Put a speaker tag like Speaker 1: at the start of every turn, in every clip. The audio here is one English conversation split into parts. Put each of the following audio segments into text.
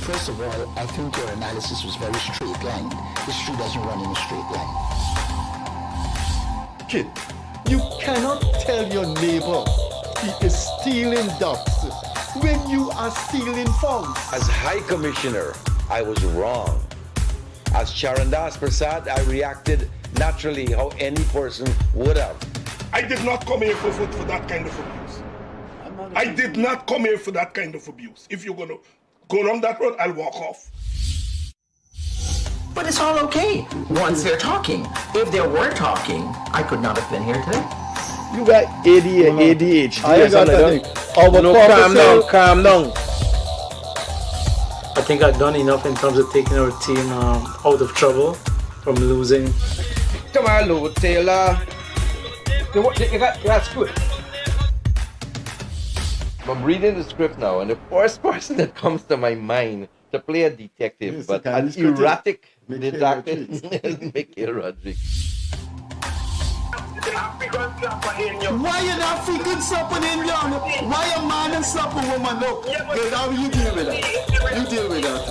Speaker 1: First of all, I think your analysis was very straight line. History doesn't run in a straight line.
Speaker 2: Kid, you cannot tell your neighbor he is stealing ducks when you are stealing funds.
Speaker 3: As High Commissioner, I was wrong. As Charandas Prasad, I reacted naturally how any person would have.
Speaker 4: I did not come here for vote for that kind of abuse. I did not come here for that kind of abuse. If you're going to go down that road, I'll walk off.
Speaker 5: But it's all okay once they're talking. If they were talking, I could not have been here today.
Speaker 2: You got ADHD.
Speaker 6: I got that.
Speaker 2: Calm down.
Speaker 6: I think I've done enough in terms of taking our team out of trouble from losing.
Speaker 7: Come on, Lord Taylor. That's good. I'm reading the script now, and the first person that comes to my mind to play a detective,
Speaker 2: Yes,
Speaker 7: but
Speaker 2: okay,
Speaker 7: an
Speaker 2: it's good
Speaker 7: erratic
Speaker 2: Mickey
Speaker 7: detective,
Speaker 2: Rodriguez.
Speaker 7: is Mickey Rodriguez.
Speaker 2: Why an African slap an Indian? Why a man and slap a woman? No, Gildarie, you deal with that. You deal with that.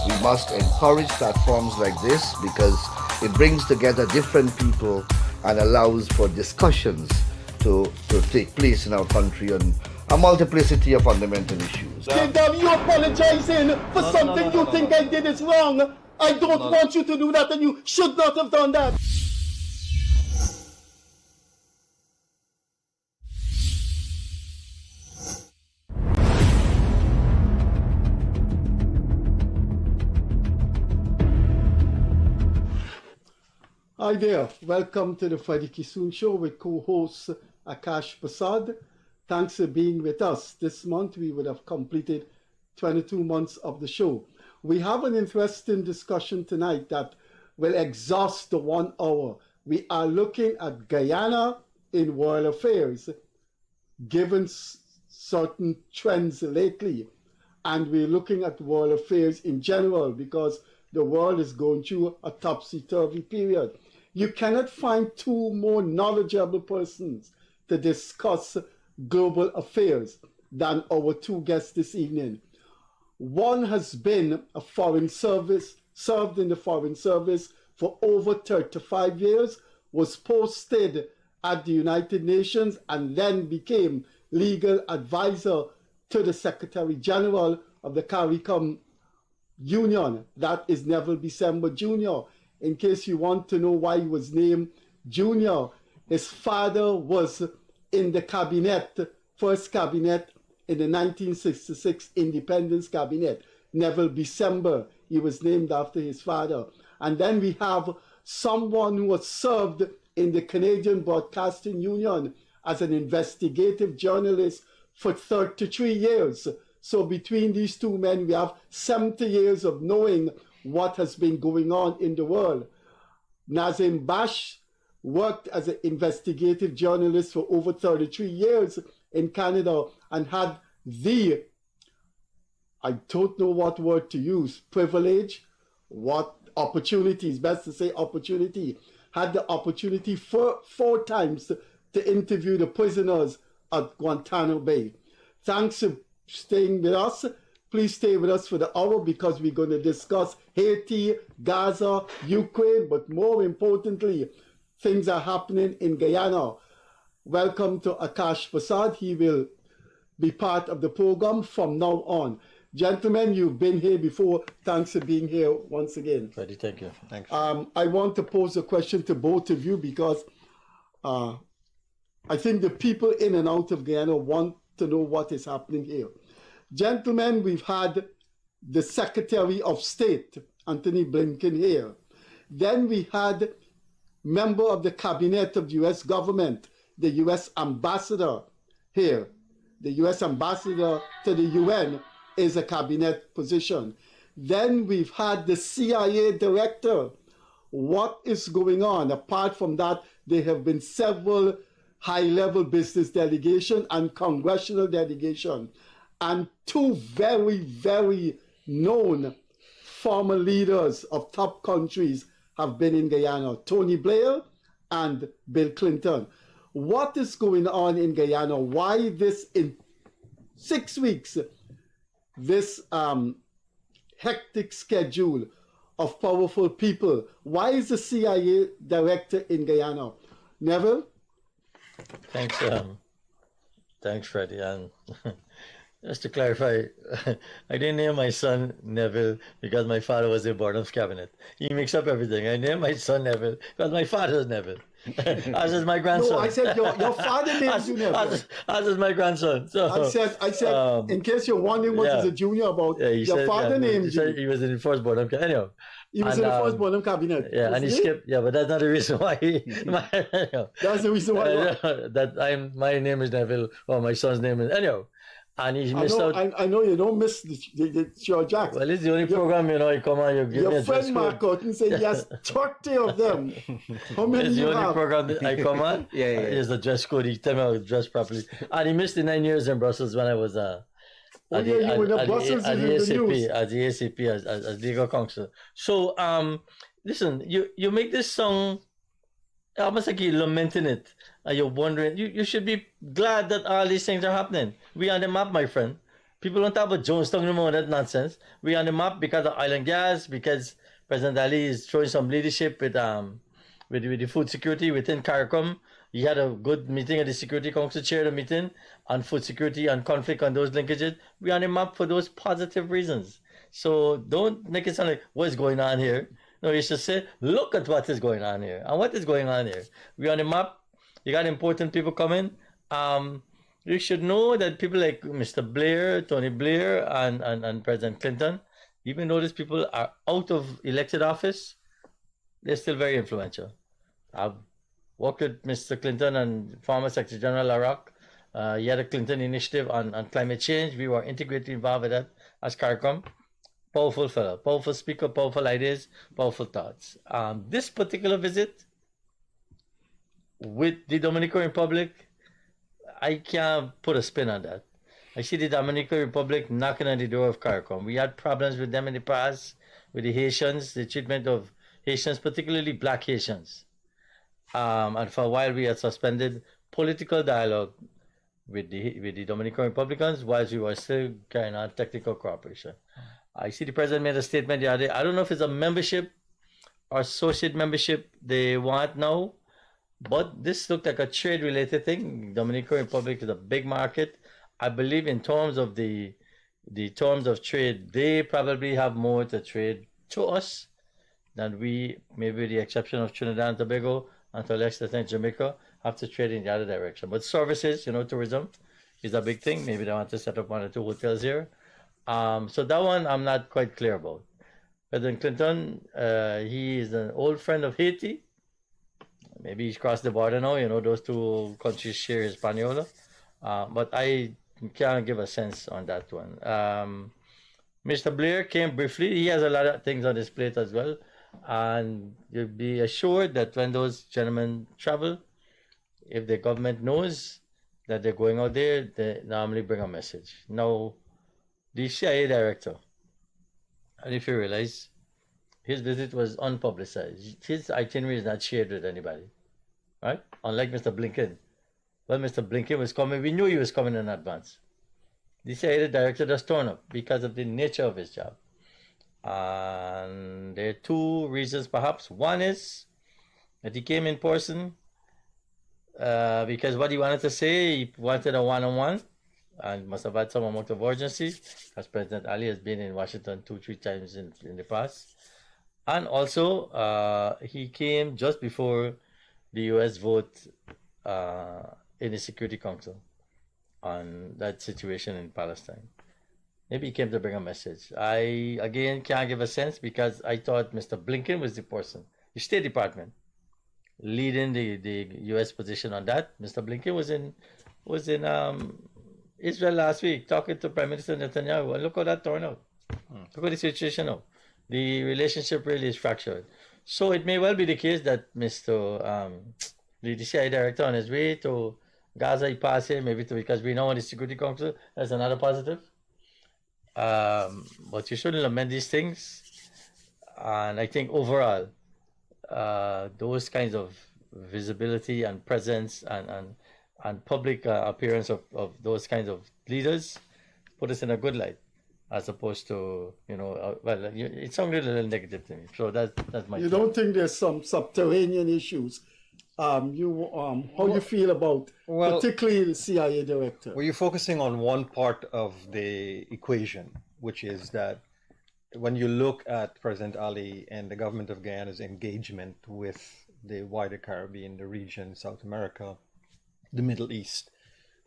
Speaker 8: We must encourage platforms like this because it brings together different people and allows for discussions to take place in our country on a multiplicity of fundamental issues.
Speaker 2: Gildarie, you apologizing for something you think I did is wrong. I don't want you to do that, and you should not have done that. Hi there, welcome to the Freddie Kissoon Show with co-host Akash Prasad. Thanks for being with us. This month we would have completed 22 months of the show. We have an interesting discussion tonight that will exhaust the 1 hour. We are looking at Guyana in world affairs, given certain trends lately. And we're looking at world affairs in general because the world is going through a topsy-turvy period. You cannot find two more knowledgeable persons to discuss global affairs than our two guests this evening. One has been a foreign service, served in the foreign service for over 35 years, was posted at the United Nations and then became legal advisor to the Secretary General of the CARICOM Union. That is Neville Bissember Jr. In case you want to know why he was named Junior, his father was in the cabinet, first cabinet in the 1966 Independence Cabinet. Neville Bissember, he was named after his father. And then we have someone who was served in the Canadian Broadcasting Union as an investigative journalist for 33 years. So between these two men, we have 70 years of knowing what has been going on in the world. Nazim Baksh worked as an investigative journalist for over 33 years in Canada and had the, I don't know what word to use, privilege, what opportunities, best to say opportunity, had the opportunity four times to interview the prisoners at Guantanamo Bay. Thanks for staying with us. Please stay with us for the hour because we're going to discuss Haiti, Gaza, Ukraine, but more importantly, things are happening in Guyana. Welcome to Akash Prasad. He will be part of the program from now on. Gentlemen, you've been here before. Thanks for being here once again.
Speaker 6: Freddie, thank you. Thanks.
Speaker 2: I want to pose a question to both of you because I think the people in and out of Guyana want to know what is happening here. Gentlemen, we've had the Secretary of State, Anthony Blinken, here. Then we had member of the cabinet of the U.S. government, the U.S. ambassador here. The U.S. ambassador to the UN is a cabinet position. Then we've had the CIA director. What is going on? Apart from that, there have been several high-level business delegation and congressional delegation. And two very, very known former leaders of top countries have been in Guyana, Tony Blair and Bill Clinton. What is going on in Guyana? Why this in 6 weeks? this hectic schedule of powerful people? Why is the CIA director in Guyana? Neville?
Speaker 9: Thanks, thanks, Freddie. And just to clarify, I didn't name my son Neville because my father was in board of cabinet. He mixed up everything. I named my son Neville because my father is Neville. As is my grandson.
Speaker 2: No, I said your father named you Neville.
Speaker 9: As is my grandson. So
Speaker 2: I said in case you're wondering what is a junior about, your father named you.
Speaker 9: He was in the first board of cabinet. Anyhow.
Speaker 2: He was in the first board of cabinet.
Speaker 9: Yeah, and he skipped. Yeah, but that's not the reason why.
Speaker 2: That's the reason why.
Speaker 9: My name is Neville, or my son's name is anyhow. And he missed out.
Speaker 2: I know you don't miss the Sure Jack.
Speaker 9: Well, it's the only program, you come on, you give me a
Speaker 2: your friend Mark out and say, yes, 30 of them. How many
Speaker 9: it's
Speaker 2: you
Speaker 9: the only
Speaker 2: have?
Speaker 9: program that I come on. It's the dress code. He tell me how to dress properly. And he missed the 9 years in Brussels when I was at the ACP as legal counsel. So, listen, you make this song almost like you're lamenting it. And you're wondering, you should be glad that all these things are happening. We on the map, my friend. People don't talk about Jonestown anymore, that nonsense. We on the map because of oil and gas, because President Ali is showing some leadership with the food security within CARICOM. He had a good meeting at the Security Council, chaired a meeting on food security and conflict on those linkages. We on the map for those positive reasons. So don't make it sound like what's going on here. No, you should say, look at what is going on here. And what is going on here? We on the map. You got important people coming. You should know that people like Mr. Blair, Tony Blair, and President Clinton, even though these people are out of elected office, they're still very influential. I've worked with Mr. Clinton and former Secretary General Larocque. He had a Clinton initiative on climate change. We were integrally involved with that as CARICOM. Powerful fellow, powerful speaker, powerful ideas, powerful thoughts. This particular visit with the Dominican Republic, I can't put a spin on that. I see the Dominican Republic knocking on the door of CARICOM. We had problems with them in the past, with the Haitians, the treatment of Haitians, particularly black Haitians. And for a while we had suspended political dialogue with the Dominican Republicans whilst we were still carrying on technical cooperation. I see the president made a statement the other day. I don't know if it's a membership or associate membership they want now, but this looked like a trade-related thing. Dominican Republic is a big market. I believe in terms of the terms of trade, they probably have more to trade to us than we, maybe with the exception of Trinidad and Tobago, and to a lesser extent Jamaica, have to trade in the other direction. But services, tourism is a big thing. Maybe they want to set up 1 or 2 hotels here. So that one I'm not quite clear about. President Clinton, he is an old friend of Haiti. Maybe he's crossed the border now. Those two countries share Hispaniola. But I can't give a sense on that one. Mr. Blair came briefly. He has a lot of things on his plate as well. And you'll be assured that when those gentlemen travel, if the government knows that they're going out there, they normally bring a message. Now, the CIA director, and if you realize, his visit was unpublicized. His itinerary is not shared with anybody, right? Unlike Mr. Blinken. When Mr. Blinken was coming, we knew he was coming in advance. The CIA director just turned up because of the nature of his job. And there are 2 reasons perhaps. One is that he came in person because what he wanted to say, he wanted a one-on-one and must have had some amount of urgency because President Ali has been in Washington 2-3 times in the past. And also, he came just before the U.S. vote in the Security Council on that situation in Palestine. Maybe he came to bring a message. I, again, can't give a sense because I thought Mr. Blinken was the person, the State Department, leading the U.S. position on that. Mr. Blinken was in Israel last week talking to Prime Minister Netanyahu. And look how that turned out. Look at the situation now. The relationship really is fractured. So it may well be the case that Mr. The CIA director on his way to Gaza, he passed here, maybe because we know in the Security Council, that's another positive. But you shouldn't lament these things. And I think overall, those kinds of visibility and presence and public appearance of those kinds of leaders put us in a good light. as opposed to, it sounded a little negative to me. So that's my
Speaker 2: You
Speaker 9: take.
Speaker 2: don't think there's some subterranean issues? How you feel about particularly the CIA director?
Speaker 10: Well, you're focusing on one part of the equation, which is that when you look at President Ali and the government of Guyana's engagement with the wider Caribbean, the region, South America, the Middle East,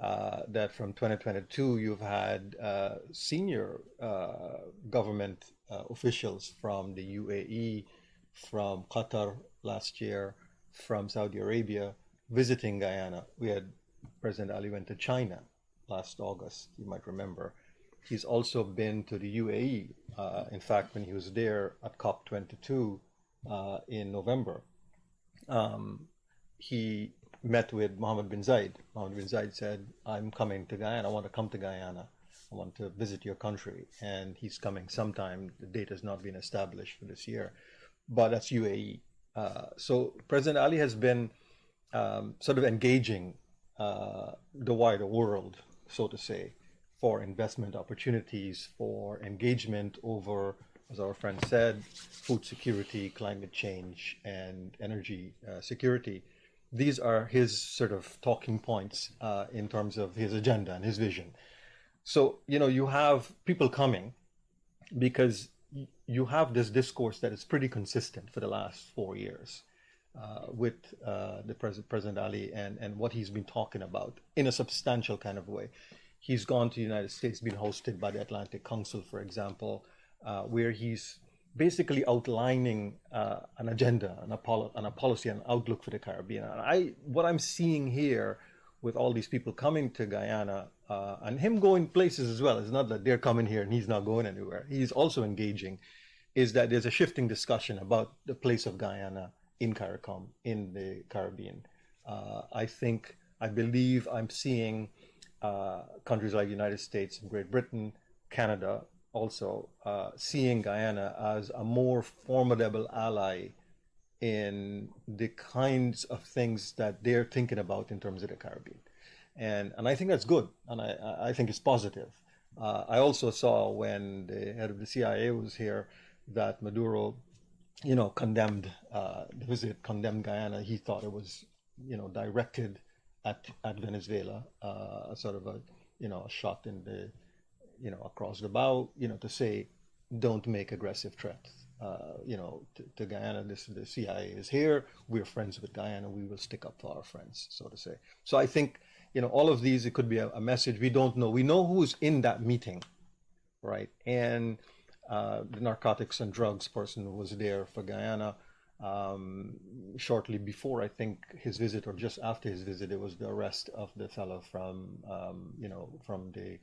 Speaker 10: that from 2022 you've had senior government officials from the UAE, from Qatar last year, from Saudi Arabia visiting Guyana. We had President Ali went to China last August, you might remember. He's also been to the UAE. In fact, when he was there at COP22 in November, he met with Mohammed bin Zayed. Mohammed bin Zayed said, I'm coming to Guyana. I want to come to Guyana. I want to visit your country. And he's coming sometime. The date has not been established for this year, but that's UAE. So President Ali has been sort of engaging the wider world, so to say, for investment opportunities, for engagement over, as our friend said, food security, climate change, and energy security. These are his sort of talking points in terms of his agenda and his vision. So, you have people coming because you have this discourse that is pretty consistent for the last 4 years with the President Ali and what he's been talking about in a substantial kind of way. He's gone to the United States, been hosted by the Atlantic Council, for example, where he's basically outlining an agenda, and a policy, and outlook for the Caribbean. And what I'm seeing here with all these people coming to Guyana and him going places as well, it's not that they're coming here and he's not going anywhere. He's also engaging, is that there's a shifting discussion about the place of Guyana in CARICOM, in the Caribbean. I believe I'm seeing countries like the United States, Great Britain, Canada, also seeing Guyana as a more formidable ally in the kinds of things that they're thinking about in terms of the Caribbean. And I think that's good, and I think it's positive. I also saw when the head of the CIA was here that Maduro, condemned the visit, condemned Guyana. He thought it was, directed at Venezuela, sort of a shot in the, across the bow, to say, don't make aggressive threats. To Guyana, the CIA is here. We're friends with Guyana. We will stick up for our friends, so to say. So I think, all of these, it could be a message. We don't know. We know who's in that meeting, right? And the narcotics and drugs person was there for Guyana. Shortly before, I think, his visit, or just after his visit, it was the arrest of the fellow from, from the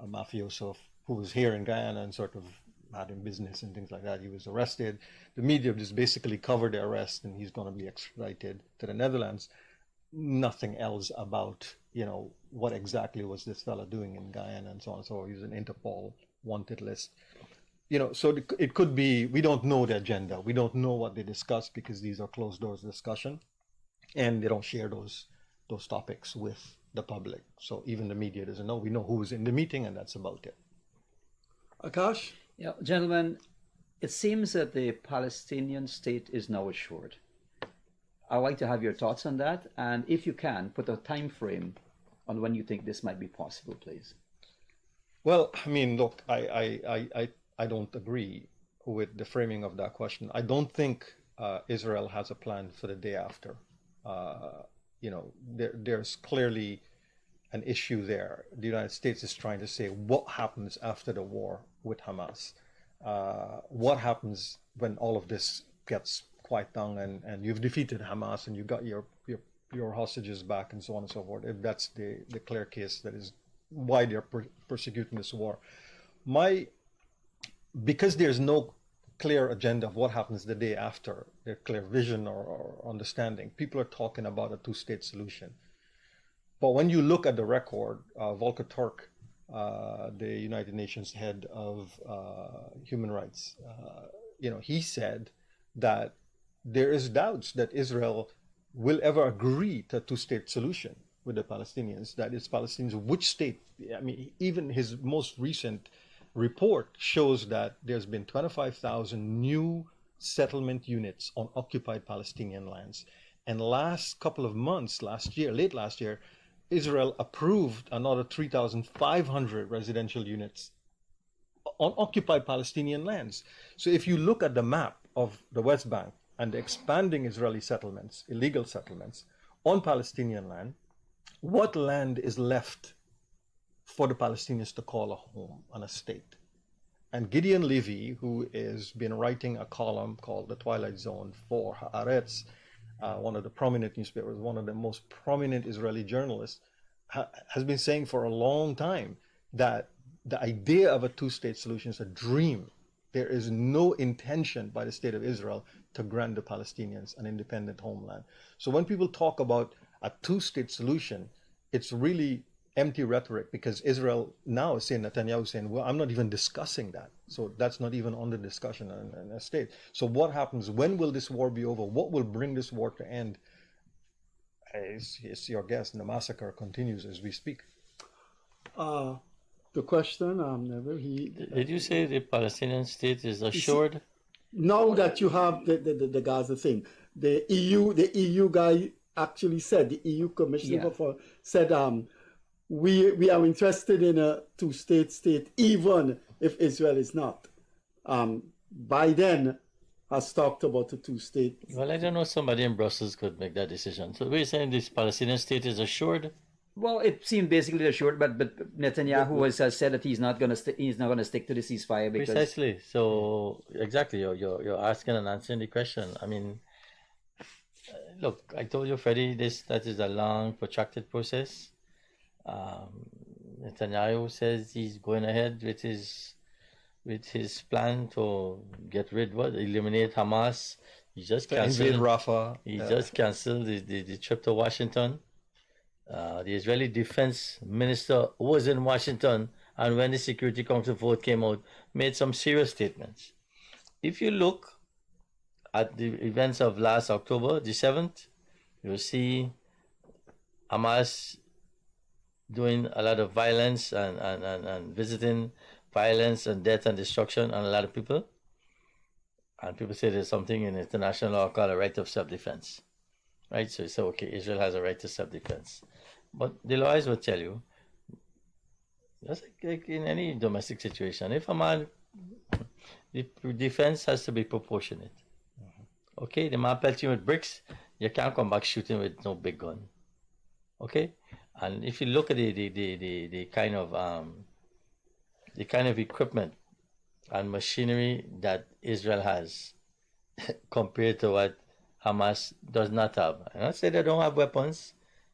Speaker 10: mafioso who was here in Guyana and sort of having business and things like that. He was arrested. The media just basically covered the arrest, and he's going to be extradited to the Netherlands. Nothing else about, what exactly was this fellow doing in Guyana and so on. So he's an Interpol wanted list. So it could be, we don't know the agenda. We don't know what they discuss because these are closed doors discussion, and they don't share those topics with the public. So even the media doesn't know. We know who's in the meeting, and that's about it.
Speaker 2: Akash?
Speaker 11: Yeah, gentlemen, it seems that the Palestinian state is now assured. I'd like to have your thoughts on that, and if you can, put a time frame on when you think this might be possible, please.
Speaker 10: Well, I mean, look, I don't agree with the framing of that question. I don't think Israel has a plan for the day after. There's clearly an issue there. The United States is trying to say what happens after the war with Hamas. What happens when all of this gets quiet down and you've defeated Hamas and you got your hostages back and so on and so forth. If that's the clear case, that is why they're persecuting this war. Because there's no clear agenda of what happens the day after, their clear vision or understanding, people are talking about a two-state solution. But when you look at the record, Volker Turk, the United Nations head of human rights, he said that there is doubts that Israel will ever agree to a two-state solution with the Palestinians. That is, Palestinians, which state? I mean, even his most recent report shows that there's been 25,000 new settlement units on occupied Palestinian lands. And last couple of months, late last year, Israel approved another 3,500 residential units on occupied Palestinian lands. So if you look at the map of the West Bank and the expanding Israeli settlements, illegal settlements, on Palestinian land, what land is left for the Palestinians to call a home and a state? And Gideon Levy, who has been writing a column called The Twilight Zone for Haaretz, one of the prominent newspapers, one of the most prominent Israeli journalists, has been saying for a long time that the idea of a two-state solution is a dream. There is no intention by the state of Israel to grant the Palestinians an independent homeland. So when people talk about a two-state solution, it's really empty rhetoric, because Israel now is saying, Netanyahu is saying, well, I'm not even discussing that. So that's not even under discussion in a state. So what happens? When will this war be over? What will bring this war to end? It's your guess, and the massacre continues as we speak.
Speaker 2: The question, Neville,
Speaker 9: Did you say the Palestinian state is assured?
Speaker 2: Now that you have the Gaza thing, the EU guy actually said, the EU commissioner said, we are interested in a two-state state, even if Israel is not. Biden has talked about a two-state.
Speaker 9: Well, I don't know. Somebody in Brussels could make that decision. So we're saying this Palestinian state is assured.
Speaker 11: Well, it seemed basically assured, but Netanyahu has said that he's not going to stick to the ceasefire because
Speaker 9: Precisely. So exactly, you're asking and answering the question. I mean, look, I told you, Freddie, that is a long, protracted process. Netanyahu says he's going ahead with his plan to eliminate Hamas. He just canceled
Speaker 10: Rafah.
Speaker 9: He just canceled the trip to Washington. The Israeli defense minister was in Washington, and when the Security Council vote came out, made some serious statements. If you look at the events of last October, the 7th, you'll see Hamas doing a lot of violence and visiting violence and death and destruction on a lot of people. And people say there's something in international law called a right of self-defense. Right? So you say, okay, Israel has a right to self-defense. But the lawyers will tell you, just like in any domestic situation, if a man, the defense has to be proportionate. Okay, the man pelts you with bricks, you can't come back shooting with no big gun. Okay? And if you look at the kind of equipment and machinery that Israel has compared to what Hamas does not have. I'm not saying they don't have weapons.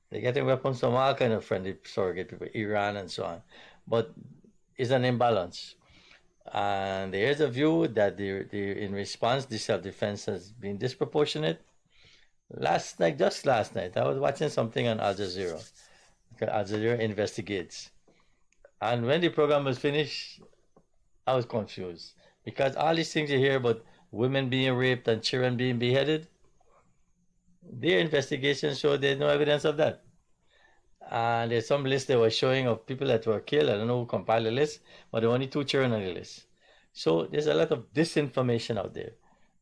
Speaker 9: They're getting weapons from all kind of friendly surrogate people, Iran and so on. But it's an imbalance. And there's a view that in response, the self-defense has been disproportionate. Just last night, I was watching something on Al Jazeera. Al Jazeera Investigates. And when the program was finished, I was confused. Because all these things you hear about women being raped and children being beheaded, their investigation showed there's no evidence of that. And there's some list they were showing of people that were killed. I don't know who compiled the list, but there were only 2 children on the list. So there's a lot of disinformation out there.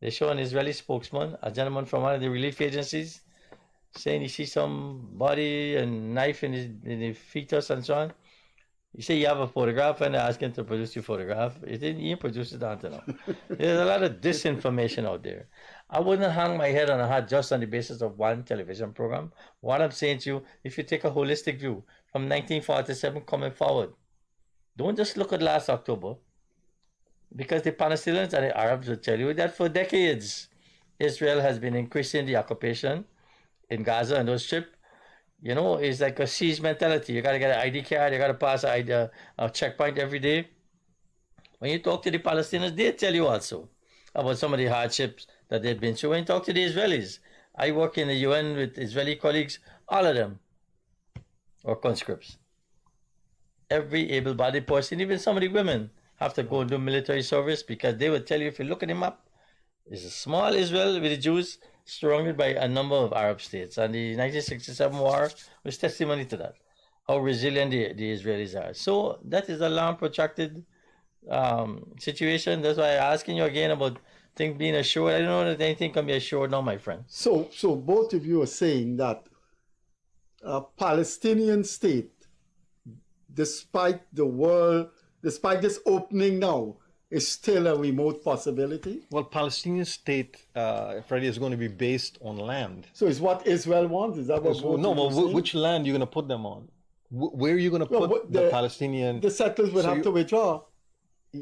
Speaker 9: They show an Israeli spokesman, a gentleman from one of the relief agencies, saying he sees some body and knife in the fetus and so on. You say you have a photograph and they ask him to produce your photograph. He didn't produce it until now. There's a lot of disinformation out there. I wouldn't hang my head on a hat just on the basis of one television program. What I'm saying to you, if you take a holistic view from 1947 coming forward, don't just look at last October, because the Palestinians and the Arabs will tell you that for decades, Israel has been increasing the occupation in Gaza and those strips. You know, it's like a siege mentality. You got to get an ID card. You got to pass a checkpoint every day. When you talk to the Palestinians, they tell you also about some of the hardships that they've been through. When you talk to the Israelis, I work in the UN with Israeli colleagues, all of them are conscripts. Every able-bodied person, even some of the women, have to go and do military service, because they will tell you, if you look at the map, it's a small Israel with the Jews, surrounded by a number of Arab states. And the 1967 war was testimony to that, how resilient the Israelis are. So that is a long, protracted situation. That's why I'm asking you again about things being assured. I don't know that anything can be assured now, my friend.
Speaker 2: So both of you are saying that a Palestinian state, despite this opening now, is still a remote possibility?
Speaker 10: Well, Palestinian state, Freddie, is going to be based on land.
Speaker 2: So is what Israel wants? Is that what both
Speaker 10: No,
Speaker 2: of you are
Speaker 10: well,
Speaker 2: saying?
Speaker 10: which land are you going to put them on? Where are you going to put the Palestinian?
Speaker 2: The settlers would have to withdraw.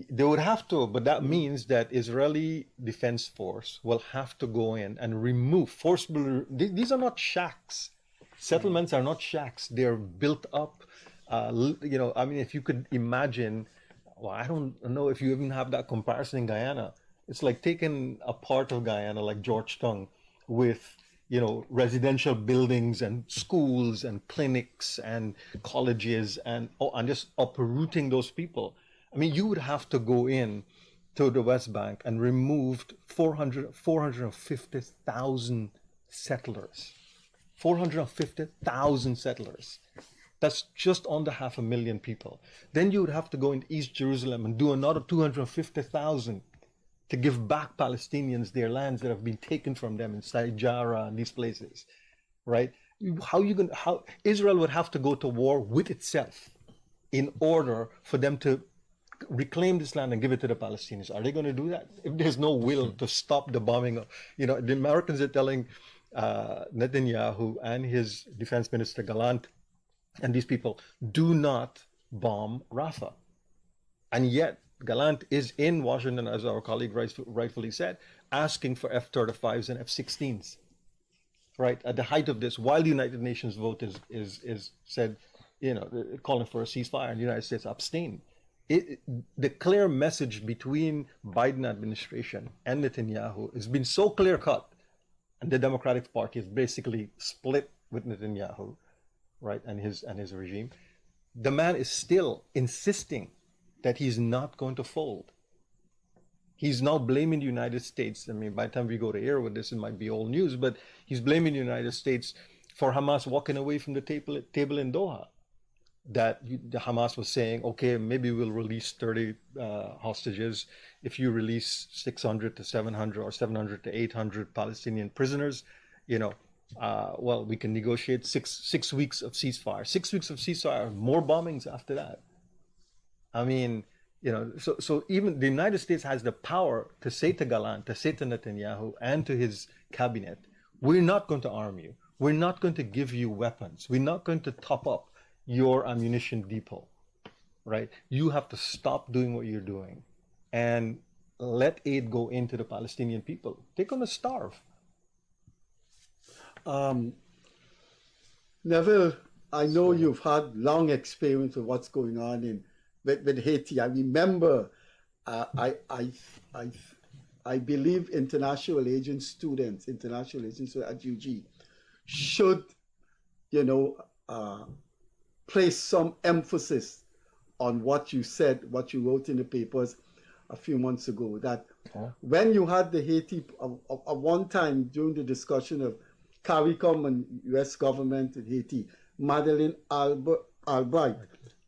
Speaker 10: They would have to, but that means that Israeli Defense Force will have to go in and remove forcibly. These are not shacks. Settlements are not shacks. They're built up. I mean, if you could imagine, well, I don't know if you even have that comparison in Guyana. It's like taking a part of Guyana, like Georgetown, with residential buildings and schools and clinics and colleges and just uprooting those people. I mean, you would have to go in to the West Bank and remove 450,000 settlers. 450,000 settlers. That's just under 500,000 people. Then you would have to go into East Jerusalem and do another 250,000 to give back Palestinians their lands that have been taken from them inside Jara and these places, right? How Israel would have to go to war with itself in order for them to reclaim this land and give it to the Palestinians. Are they going to do that? If there's no will to stop the bombing of, the Americans are telling Netanyahu and his defense minister Gallant and these people, do not bomb Rafah. And yet Gallant is in Washington, as our colleague rightfully said, asking for F-35s and F-16s, right? At the height of this, while the United Nations vote is said, calling for a ceasefire, and the United States abstained. The clear message between Biden administration and Netanyahu has been so clear cut, and the Democratic Party is basically split with Netanyahu, right, and his regime. The man is still insisting that he's not going to fold. He's now blaming the United States. I mean, by the time we go to air with this, it might be old news, but he's blaming the United States for Hamas walking away from the table in Doha. That the Hamas was saying, okay, maybe we'll release 30 hostages if you release 600 to 700 or 700 to 800 Palestinian prisoners. Well, we can negotiate six weeks of ceasefire. 6 weeks of ceasefire, more bombings after that. I mean, so even the United States has the power to say to Gallant, to say to Netanyahu and to his cabinet, we're not going to arm you. We're not going to give you weapons. We're not going to top up your ammunition depot, right? You have to stop doing what you're doing and let aid go into the Palestinian people. They're going to starve.
Speaker 2: Neville, I know you've had long experience with what's going on with Haiti. I remember, I believe international agent students at UG should, place some emphasis on what you said, what you wrote in the papers a few months ago, that when you had the Haiti, at one time during the discussion of CARICOM and U.S. government in Haiti, Madeleine Albright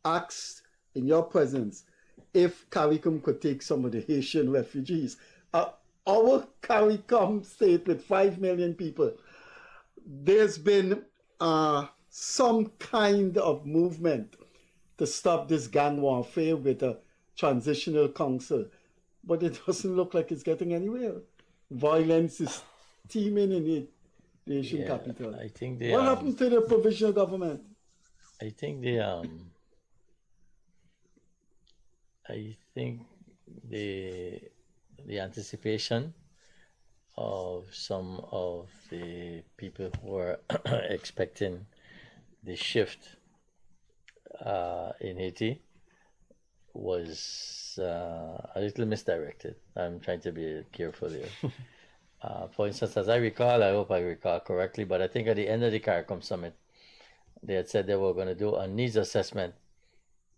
Speaker 2: asked in your presence if CARICOM could take some of the Haitian refugees. Our CARICOM state with 5 million people, there's been some kind of movement to stop this gang warfare with a transitional council, but it doesn't look like it's getting anywhere. Violence is teeming in the Asian capital.
Speaker 9: I think
Speaker 2: what happened to the provisional government?
Speaker 9: I think the anticipation of some of the people who are expecting the shift in Haiti was a little misdirected. I'm trying to be careful here. For instance, as I recall, I hope I recall correctly, but I think at the end of the CARICOM summit, they had said they were going to do a needs assessment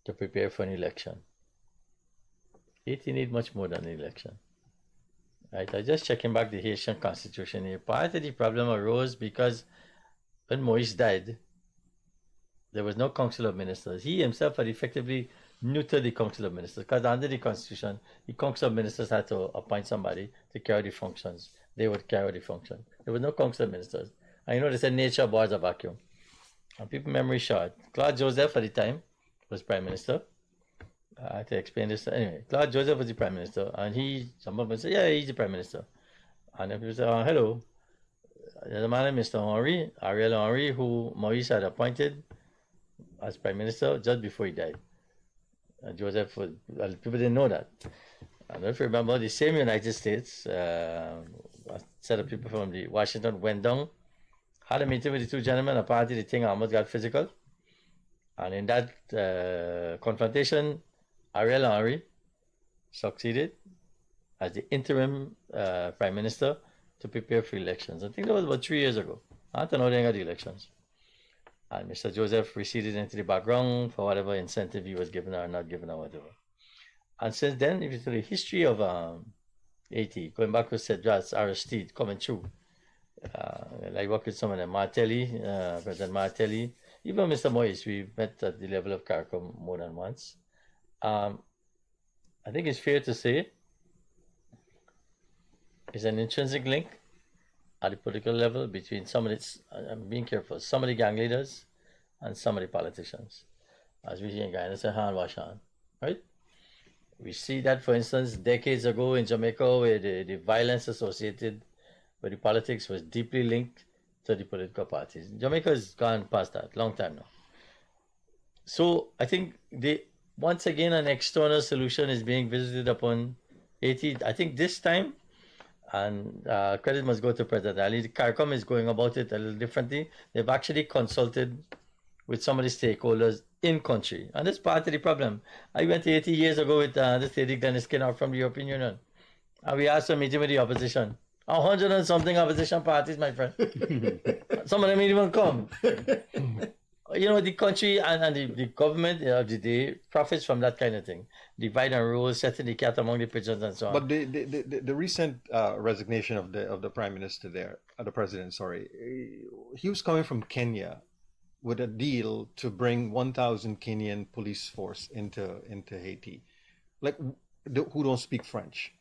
Speaker 9: to prepare for an election. Haiti need much more than an election. Right? I just checking back the Haitian constitution here. Part of the problem arose because when Moïse died, there was no council of ministers. He himself had effectively neuter the Council of Ministers, because under the Constitution, the Council of Ministers had to appoint somebody to carry the functions. They would carry the function. There was no Council of Ministers. And they said nature abhors a vacuum. And people memory short. Claude Joseph at the time was Prime Minister. I have to explain this. Anyway, Claude Joseph was the Prime Minister, and someone said, yeah, he's the Prime Minister. And then people said, hello. There's a man named Mr. Henry, Ariel Henry, who Maurice had appointed as Prime Minister just before he died. And Joseph, people didn't know that. I don't know if you remember, the same United States, a set of people from the Washington went down, had a meeting with the two gentlemen. Apparently, the thing almost got physical. And in that confrontation, Ariel Henry succeeded as the interim Prime Minister to prepare for elections. I think that was about 3 years ago. I don't know they got the elections. And Mr. Joseph receded into the background for whatever incentive he was given or not given or whatever. And since then, if you look at the history of Haiti, going back to Cedras, Aristide, coming through, I work with some of them, Martelly, President Martelly, even Mr. Moise, we met at the level of CARICOM more than once. I think it's fair to say there's an intrinsic link at the political level between some of its, I'm being careful, some of the gang leaders and some of the politicians. As we see in Guyana, it's a hand wash hand, right? We see that, for instance, decades ago in Jamaica, where the violence associated with the politics was deeply linked to the political parties. Jamaica has gone past that, long time now. So I think once again an external solution is being visited upon Haiti. I think this time, and credit must go to President Ali, the CARICOM is going about it a little differently. They've actually consulted with some of the stakeholders in country, and that's part of the problem. I went 80 years ago with this lady Glennis Skinner from the European Union, and we asked for a meeting with the opposition. 100 and something opposition parties, my friend. Some of them didn't even come. You know, the country and the government of the day profits from that kind of thing. Divide and rule, setting the cat among the pigeons and so on.
Speaker 10: But the recent resignation of the Prime Minister there, the President, sorry, he was coming from Kenya with a deal to bring 1,000 Kenyan police force into Haiti, like who don't speak French,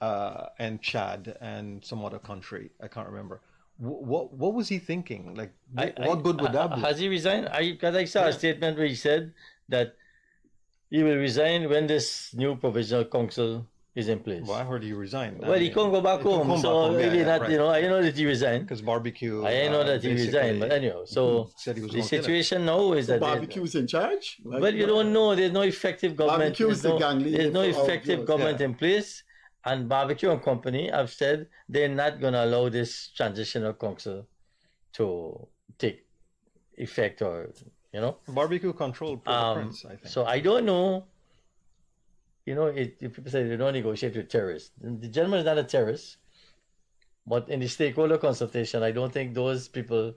Speaker 10: and Chad and some other country, I can't remember. What was he thinking? Like, what good would that be?
Speaker 9: Has he resigned? Because I saw a statement where he said that he will resign when this new provisional council is in place.
Speaker 10: Well, I heard he resigned.
Speaker 9: Well, he can't go back home, so maybe not.
Speaker 10: Right.
Speaker 9: You know, I know that he resigned.
Speaker 10: Because barbecue.
Speaker 9: I know that he resigned, but anyhow, so
Speaker 10: said he was
Speaker 9: the situation now is that
Speaker 2: barbecue's in charge. Like,
Speaker 9: well, you don't know. There's no effective government.
Speaker 2: Barbecue's the gang leader.
Speaker 9: There's no effective government in place. And Barbecue and Company have said they're not going to allow this transitional council to take effect, or, you know.
Speaker 10: Barbecue controlled Prince, I think.
Speaker 9: So I don't know. You know, if people say they don't negotiate with terrorists, the gentleman is not a terrorist. But in the stakeholder consultation, I don't think those people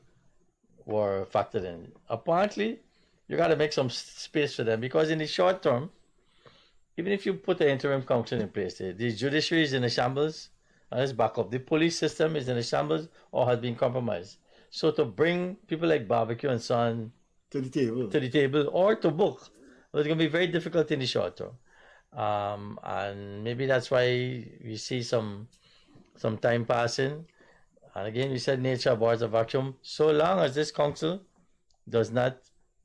Speaker 9: were factored in. Apparently, you got to make some space for them, because in the short term, even if you put an interim council in place, the judiciary is in a shambles, and it's back up. The police system is in a shambles or has been compromised. So to bring people like Barbecue and Son
Speaker 2: to the
Speaker 9: table or to book, well, it's going to be very difficult in the short term. And maybe that's why we see some time passing. And again, we said nature abhors a vacuum. So long as this council does not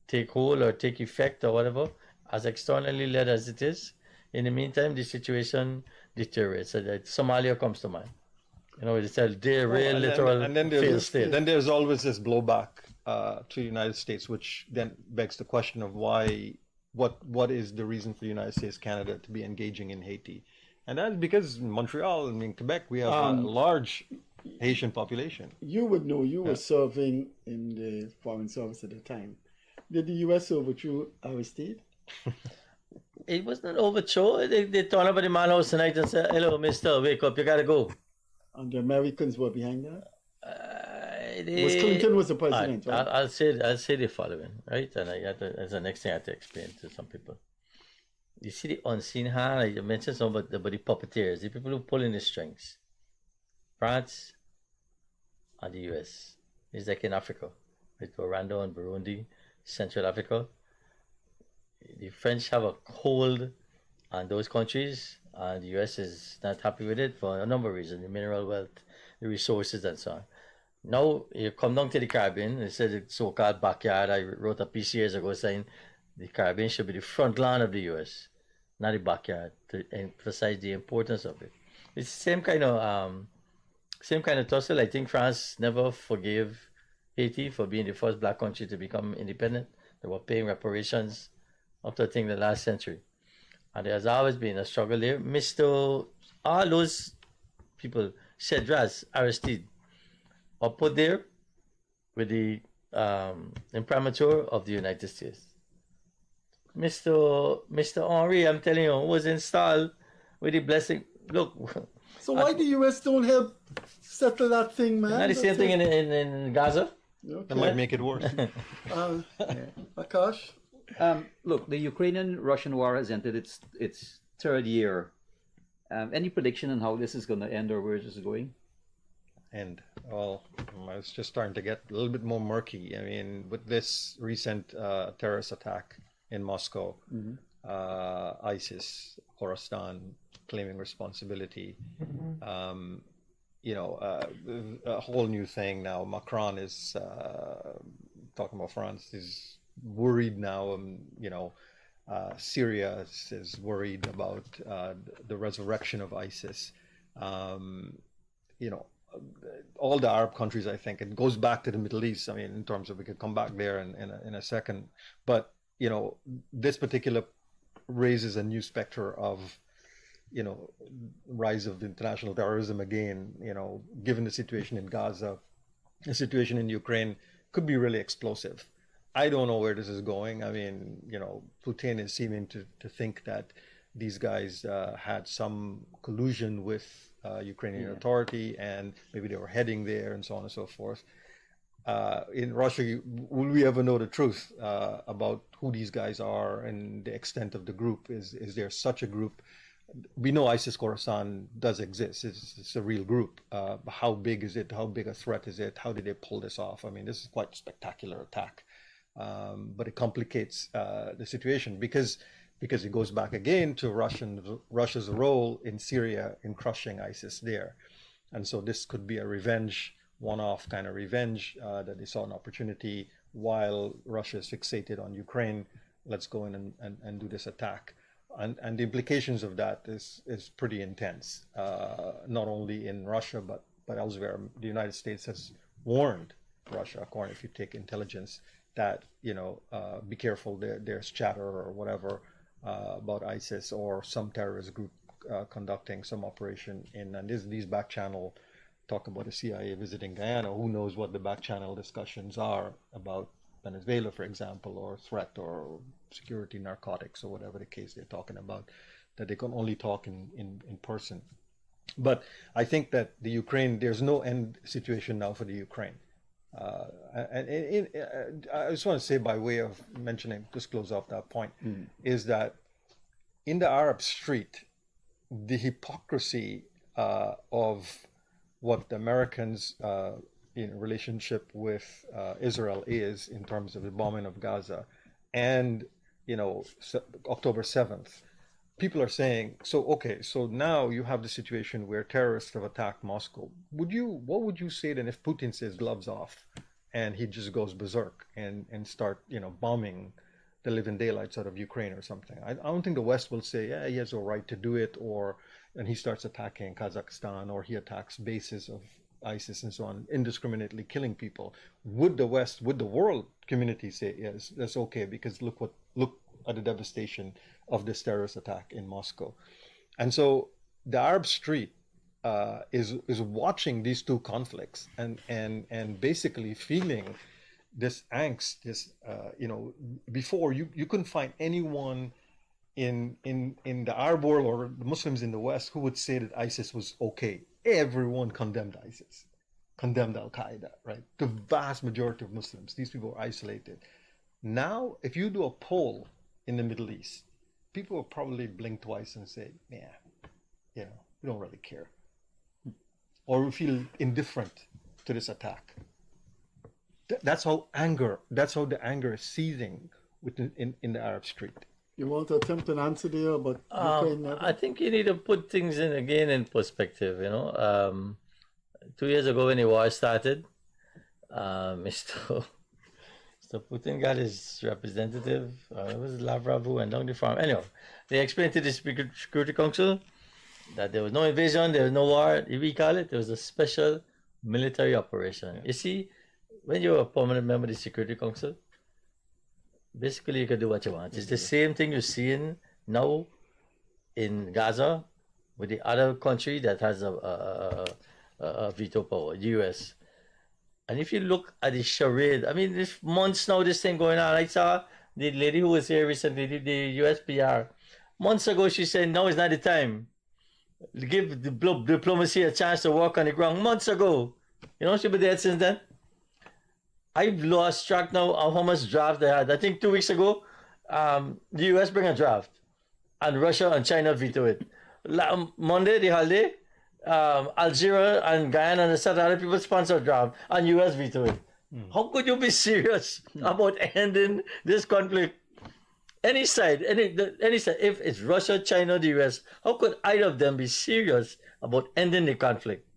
Speaker 9: take hold or take effect or whatever, as externally led as it is, in the meantime, the situation deteriorates. So that Somalia comes to mind. You know, it's a real literal failed state.
Speaker 10: Then there's always this blowback to the United States, which then begs the question of what is the reason for the United States, Canada to be engaging in Haiti? And that's because in Montreal and in Quebec, we have a large Haitian population.
Speaker 2: You would know, you were serving in the Foreign Service at the time. Did the U.S. overthrow Aristide?
Speaker 9: It wasn't overthrow. They turned up at the man house tonight and said, "Hello, mister, wake up, you gotta go." And
Speaker 2: the Americans were behind that? Clinton was the president, right?
Speaker 9: I'll say the following, right? And that's the next thing I have to explain to some people. You see the unseen hand, I mentioned some about the puppeteers, the people who pull in the strings. France and the US. It's like in Africa, with Rwanda and Burundi, Central Africa. the French have a hold on those countries, and the US is not happy with it for a number of reasons: the mineral wealth, the resources, and so on. Now you come down to the Caribbean. They said the so-called backyard. I wrote a piece years ago saying the Caribbean should be the front lawn of the US, not the backyard, to emphasize the importance of it. It's the same kind of tussle. I think France never forgave Haiti for being the first black country to become independent. They were paying reparations up to I think the last century. And there has always been a struggle there. All those people, Cedras, Aristide, are put there with the imprimatur of the United States. Mr. Henri, I'm telling you, was installed with the blessing. Look.
Speaker 2: So why the US don't help settle that thing, man?
Speaker 9: Not the same thing in Gaza?
Speaker 2: Okay.
Speaker 10: That might make it worse.
Speaker 2: Akash?
Speaker 11: Look, the Ukrainian-Russian war has entered its third year. Any prediction on how this is going to end or where this is going?
Speaker 10: Well, it's just starting to get a little bit more murky. I mean, with this recent terrorist attack in Moscow, ISIS, Khorasan claiming responsibility, a whole new thing now. Macron is talking about France, is worried now, Syria is worried about the resurrection of ISIS. All the Arab countries, I think, it goes back to the Middle East. I mean, in terms of, we could come back there in a second. But, this particular raises a new specter of, rise of international terrorism again. Given the situation in Gaza, the situation in Ukraine could be really explosive. I don't know where this is going. I mean, Putin is seeming to think that these guys had some collusion with Ukrainian authority, and maybe they were heading there, and so on and so forth. In Russia, will we ever know the truth about who these guys are and the extent of the group? Is there such a group? We know ISIS Khorasan does exist. It's a real group. How big is it? How big a threat is it? How did they pull this off? I mean, this is quite a spectacular attack. But it complicates the situation because it goes back again to Russia's role in Syria in crushing ISIS there. And so this could be a revenge, one-off kind of revenge, that they saw an opportunity while Russia is fixated on Ukraine. Let's go in and do this attack. And the implications of that is pretty intense, not only in Russia, but elsewhere. The United States has warned Russia, according, if you take intelligence, that, be careful, there's chatter or whatever about ISIS or some terrorist group conducting some operation and these back channel talk about the CIA visiting Guyana. Who knows what the back channel discussions are about Venezuela, for example, or threat or security, narcotics, or whatever the case they're talking about, that they can only talk in person. But I think that the Ukraine, there's no end situation now for the Ukraine. I just want to say, by way of mentioning, just close off that point, is that in the Arab street, the hypocrisy of what the Americans in relationship with Israel is in terms of the bombing of Gaza and October 7th, people are saying, so now you have the situation where terrorists have attacked Moscow. What would you say then if Putin says gloves off and he just goes berserk and start bombing the living daylights out of Ukraine or something? I don't think the West will say, yeah, he has a right to do it, and he starts attacking Kazakhstan, or he attacks bases of ISIS and so on, indiscriminately killing people. Would the West, would the world community say, yes, that's okay, because look at the devastation of this terrorist attack in Moscow? And so the Arab street is watching these two conflicts and basically feeling this angst. Before you couldn't find anyone in the Arab world or the Muslims in the West who would say that ISIS was okay. Everyone condemned ISIS, condemned Al-Qaeda, right? The vast majority of Muslims, these people are isolated. Now, if you do a poll in the Middle East, people will probably blink twice and say, yeah, we don't really care. Or we feel indifferent to this attack. That's how the anger is seething in the Arab street.
Speaker 2: You want to attempt an answer there about Ukraine? Neville?
Speaker 9: I think you need to put things in perspective. 2 years ago when the war started, Mr. Putin got his representative. It was Lavrov who went down the farm. Anyway, they explained to the Security Council that there was no invasion, there was no war. If we call it, there was a special military operation. You see, when you're a permanent member of the Security Council, basically you can do what you want. It's the same thing you're seeing now in Gaza with the other country that has a veto power, the US. And if you look at the charade, I mean, this months now, this thing going on. I saw the lady who was here recently, the US PR. Months ago, she said, now is not the time. Give the diplomacy a chance to work on the ground. Months ago. She's been dead since then. I've lost track now of how much draft they had. I think 2 weeks ago, the US bring a draft. And Russia and China veto it. Monday, the holiday, Algeria and Guyana and the South other people sponsor a draft and US veto it. How could you be serious about ending this conflict? Any side, if it's Russia, China, the US, how could either of them be serious about ending the conflict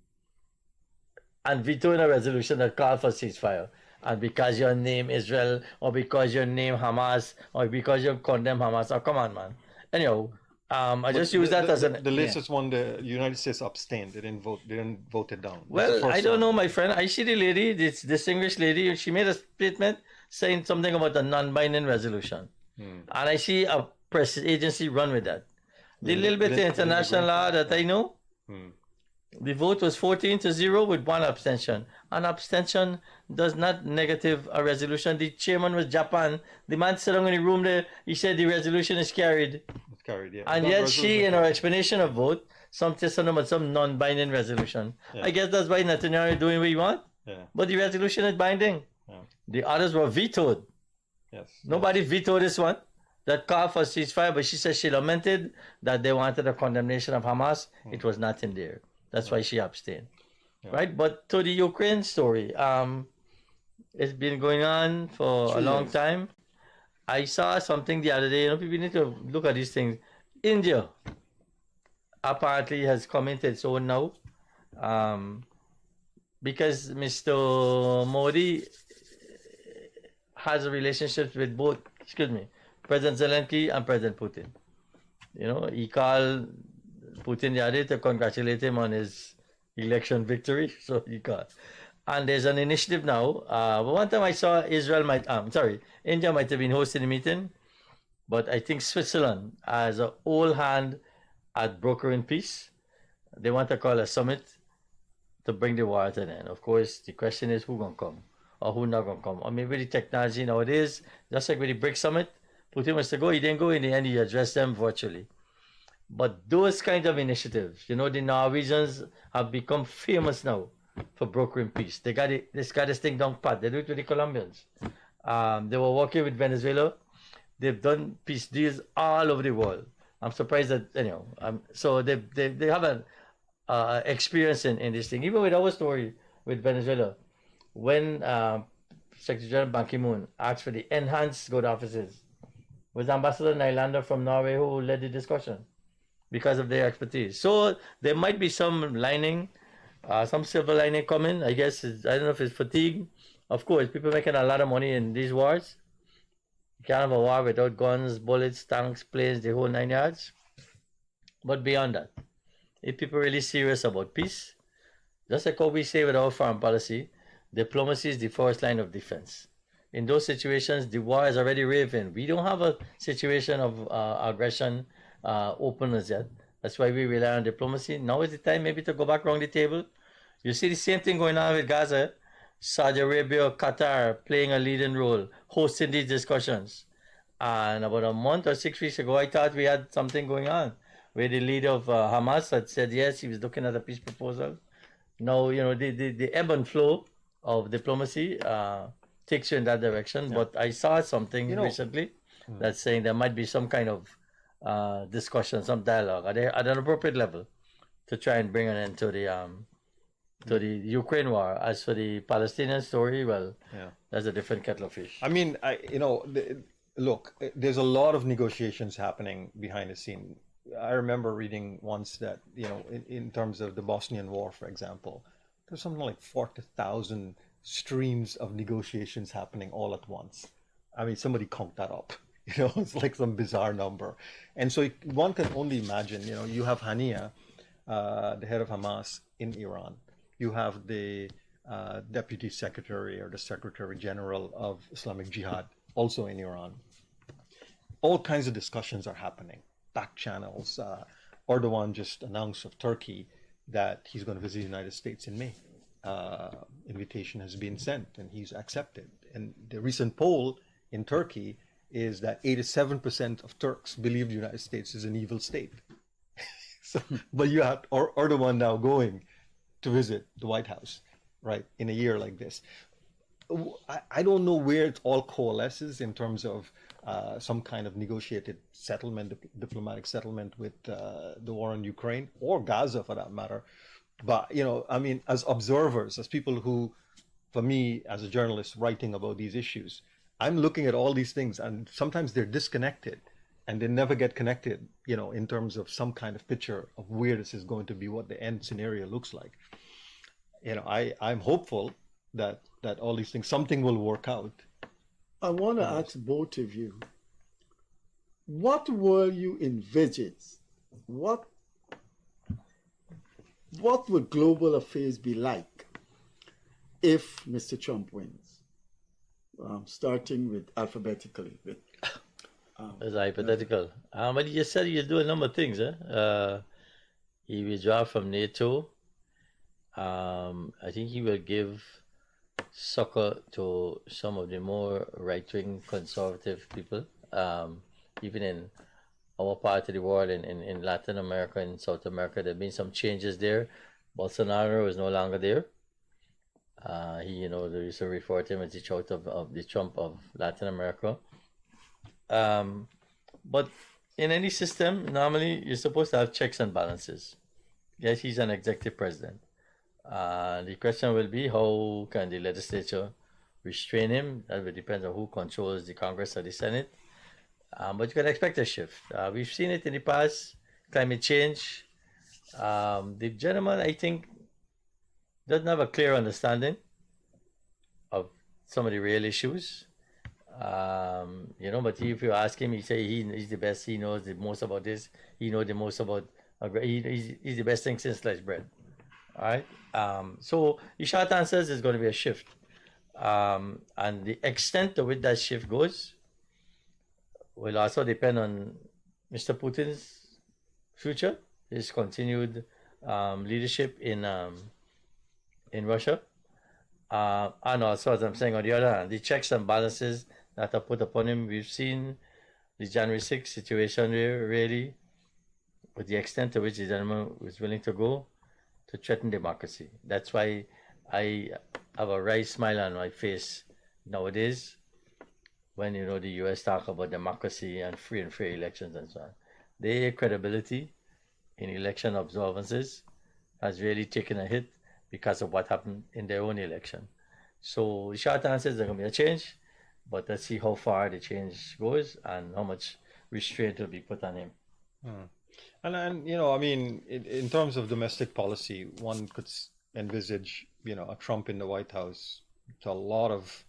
Speaker 9: and vetoing a resolution that calls for ceasefire? And because you name Israel, or because you name Hamas, or because you condemn Hamas, oh, come on, man. Anyhow, I just use that as
Speaker 10: the latest one. The United States abstained. They didn't vote it down.
Speaker 9: Well, I don't know, my friend. I see the lady, this distinguished lady. She made a statement saying something about a non-binding resolution, and I see a press agency run with that. The little bit of international law that I know, the vote was 14-0 with one abstention. An abstention does not negative a resolution. The chairman was Japan. The man sitting in the room there, he said the resolution is carried.
Speaker 10: It's carried, yeah.
Speaker 9: And yet she, in her explanation of vote, some non-binding resolution. Yeah. I guess that's why Netanyahu is doing what he wants. Yeah. But the resolution is binding. Yeah. The others were vetoed.
Speaker 10: Yes.
Speaker 9: Nobody vetoed this one. That called for ceasefire, but she said she lamented that they wanted a condemnation of Hamas. It was not in there. That's why she abstained. Yeah. Right? But to the Ukraine story, it's been going on for a long time. I saw something the other day. People need to look at these things. India apparently has come into its own now because Mr. Modi has a relationship with both, President Zelensky and President Putin. He called Putin the other day to congratulate him on his election victory. So he got. And there's an initiative now. One time I saw India might have been hosting a meeting, but I think Switzerland has an old hand at brokering peace. They want to call a summit to bring the war to an end. Of course, the question is who gonna come or who not gonna come. Or maybe the technology nowadays, just like with the BRICS summit, Putin was to go, he didn't go. In the end, he addressed them virtually. But those kind of initiatives, the Norwegians have become famous now for brokering peace. They got this thing down pat. They do it with the Colombians. They were working with Venezuela. They've done peace deals all over the world. I'm surprised that so they have an experience in this thing. Even with our story with Venezuela, when Secretary General Ban Ki-moon asked for the enhanced good offices, it was Ambassador Nylander from Norway who led the discussion because of their expertise. So there might be some lining. Some silver lining coming. I guess I don't know if it's fatigue. Of course, people making a lot of money in these wars. You can't have a war without guns, bullets, tanks, planes, the whole 9 yards. But beyond that, if people are really serious about peace, just like what we say with our foreign policy, diplomacy is the first line of defense. In those situations, the war is already raving. We don't have a situation of aggression open as yet. That's why we rely on diplomacy. Now is the time maybe to go back around the table. You see the same thing going on with Gaza. Saudi Arabia, Qatar playing a leading role, hosting these discussions. And about a month or 6 weeks ago, I thought we had something going on where the leader of Hamas had said yes, he was looking at a peace proposal. Now, the ebb and flow of diplomacy takes you in that direction. Yeah. But I saw something recently that's saying there might be some kind of discussion, some dialogue at an appropriate level to try and bring an end to the Ukraine war. As for the Palestinian story, well, that's a different kettle of fish.
Speaker 10: I mean, look, there's a lot of negotiations happening behind the scene. I remember reading once that, in terms of the Bosnian War, for example, there's something like 40,000 streams of negotiations happening all at once. I mean, somebody conked that up. It's like some bizarre number. And so one can only imagine, you have Hania, the head of Hamas in Iran. You have the deputy secretary or the secretary general of Islamic Jihad, also in Iran. All kinds of discussions are happening, back channels. Erdogan just announced of Turkey that he's going to visit the United States in May. Invitation has been sent and he's accepted. And the recent poll in Turkey is that 87% of Turks believe the United States is an evil state. But you have Erdogan now going to visit the White House, right, in a year like this. I don't know where it all coalesces in terms of some kind of negotiated settlement, diplomatic settlement with the war in Ukraine or Gaza for that matter. But, I mean, as observers, as people who, for me, as a journalist writing about these issues, I'm looking at all these things and sometimes they're disconnected and they never get connected, in terms of some kind of picture of where this is going to be, what the end scenario looks like. I'm hopeful that all these things, something will work out.
Speaker 2: I want to ask both of you, what will you envisage? What would global affairs be like if Mr. Trump wins? Starting with alphabetically.
Speaker 9: It's hypothetical. But you said you do a number of things. He withdraw from NATO. I think he will give succor to some of the more right-wing conservative people, even in our part of the world, in Latin America and South America. There have been some changes there. Bolsonaro is no longer there. He, they used to refer to him as the child of the Trump of Latin America. But in any system, normally you're supposed to have checks and balances. Yes, he's an executive president. The question will be, how can the legislature restrain him? That will depend on who controls the Congress or the Senate. But you can expect a shift. We've seen it in the past, climate change. The gentleman, I think, doesn't have a clear understanding of some of the real issues. But if you ask him, he say he's the best, he knows the most about this, he knows the most about, he's the best thing since sliced bread. All right. So the short answer is going to be a shift. And the extent to which that shift goes will also depend on Mr. Putin's future, his continued leadership in Russia. And also, as I'm saying, on the other hand, the checks and balances that are put upon him. We've seen the January 6th situation there, really, with the extent to which the gentleman was willing to go to threaten democracy. That's why I have a wry smile on my face nowadays when, the U.S. talk about democracy and free and fair elections and so on. Their credibility in election observances has really taken a hit because of what happened in their own election. So the short answer is there's going to be a change, but let's see how far the change goes and how much restraint will be put on him.
Speaker 10: And I mean, in terms of domestic policy, one could envisage, a Trump in the White House to a lot of,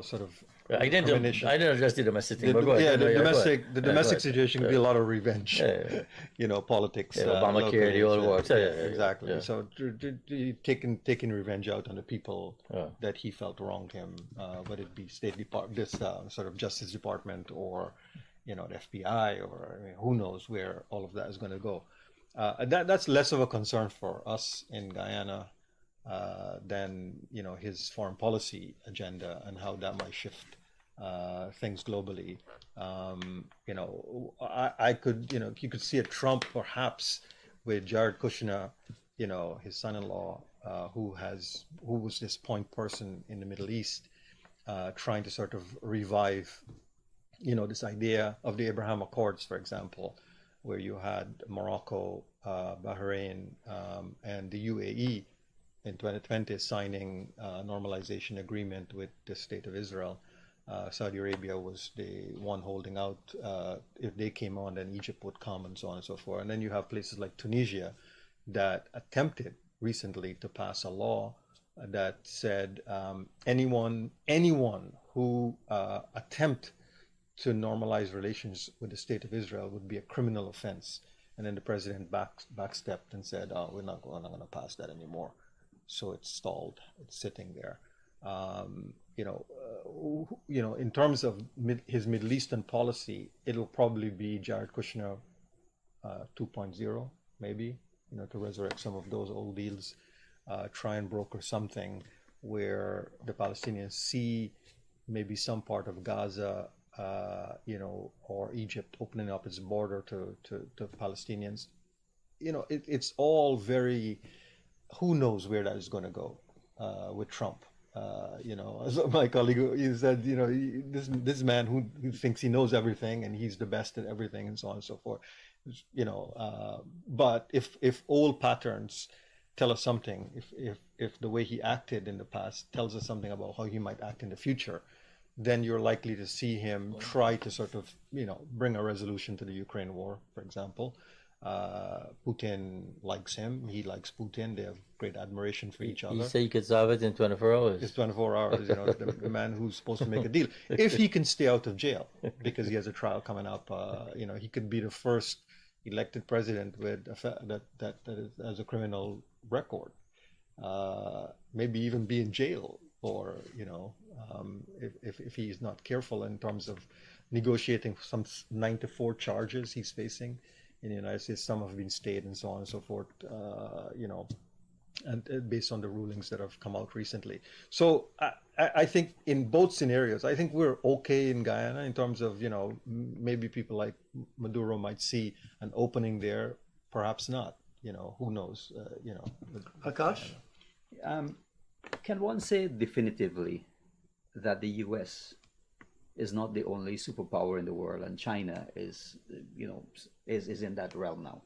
Speaker 10: sort of.
Speaker 9: I didn't address the domestic thing.
Speaker 10: The domestic situation could be a lot of revenge, politics.
Speaker 9: Obamacare, the old war.
Speaker 10: Exactly. Yeah. So taking revenge out on the people that he felt wronged him, whether it be State Department, this sort of Justice Department, or the FBI, or who knows where all of that is going to go. That's less of a concern for us in Guyana than his foreign policy agenda and how that might shift things globally. I could you could see a Trump perhaps with Jared Kushner, his son-in-law, who was this point person in the Middle East, trying to sort of revive this idea of the Abraham Accords, for example, where you had Morocco, Bahrain, and the UAE in 2020 signing a normalization agreement with the State of Israel. Saudi Arabia was the one holding out. If they came on, then Egypt would come, and so on and so forth. And then you have places like Tunisia that attempted recently to pass a law that said anyone who attempt to normalize relations with the state of Israel would be a criminal offense. And then the president backstepped and said, "Oh, we're not going to pass that anymore." So it's stalled. It's sitting there. In terms of his Middle Eastern policy, it'll probably be Jared Kushner 2.0, maybe. To resurrect some of those old deals, try and broker something where the Palestinians see maybe some part of Gaza, or Egypt opening up its border to Palestinians. It's all very, who knows where that is going to go with Trump. As my colleague, he said, this man who thinks he knows everything and he's the best at everything and so on and so forth. But if old patterns tell us something, if the way he acted in the past tells us something about how he might act in the future, then you're likely to see him try to sort of, bring a resolution to the Ukraine war, for example. Putin likes him. He likes Putin. They have great admiration for each other.
Speaker 9: You say you could solve it in 24 hours.
Speaker 10: It's 24 hours, the man who's supposed to make a deal. If he can stay out of jail, because he has a trial coming up, he could be the first elected president with that has a criminal record. Maybe even be in jail, or if he is not careful in terms of negotiating some 9 to 4 charges he's facing in the United States. Some have been stayed and so on and so forth, and based on the rulings that have come out recently. So I think in both scenarios, I think we're okay in Guyana in terms of, maybe people like Maduro might see an opening there, perhaps not, who knows,
Speaker 2: Akash?
Speaker 11: Can one say definitively that the U.S. is not the only superpower in the world, and China is in that realm now?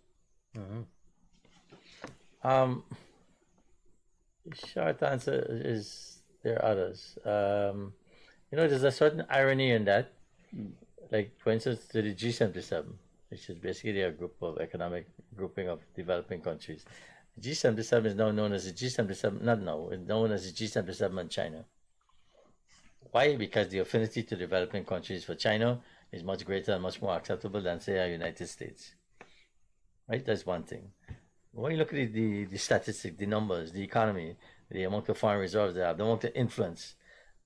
Speaker 9: Short answer is there are others. There's a certain irony in that. Like, for instance, to the G77, which is basically a economic grouping of developing countries. G77 is now known as the G77, not now, it's known as the G77 and China. Why? Because the affinity to developing countries for China is much greater and much more acceptable than, say, the United States. Right? That's one thing. When you look at the statistics, the numbers, the economy, the amount of foreign reserves they have, the amount of influence,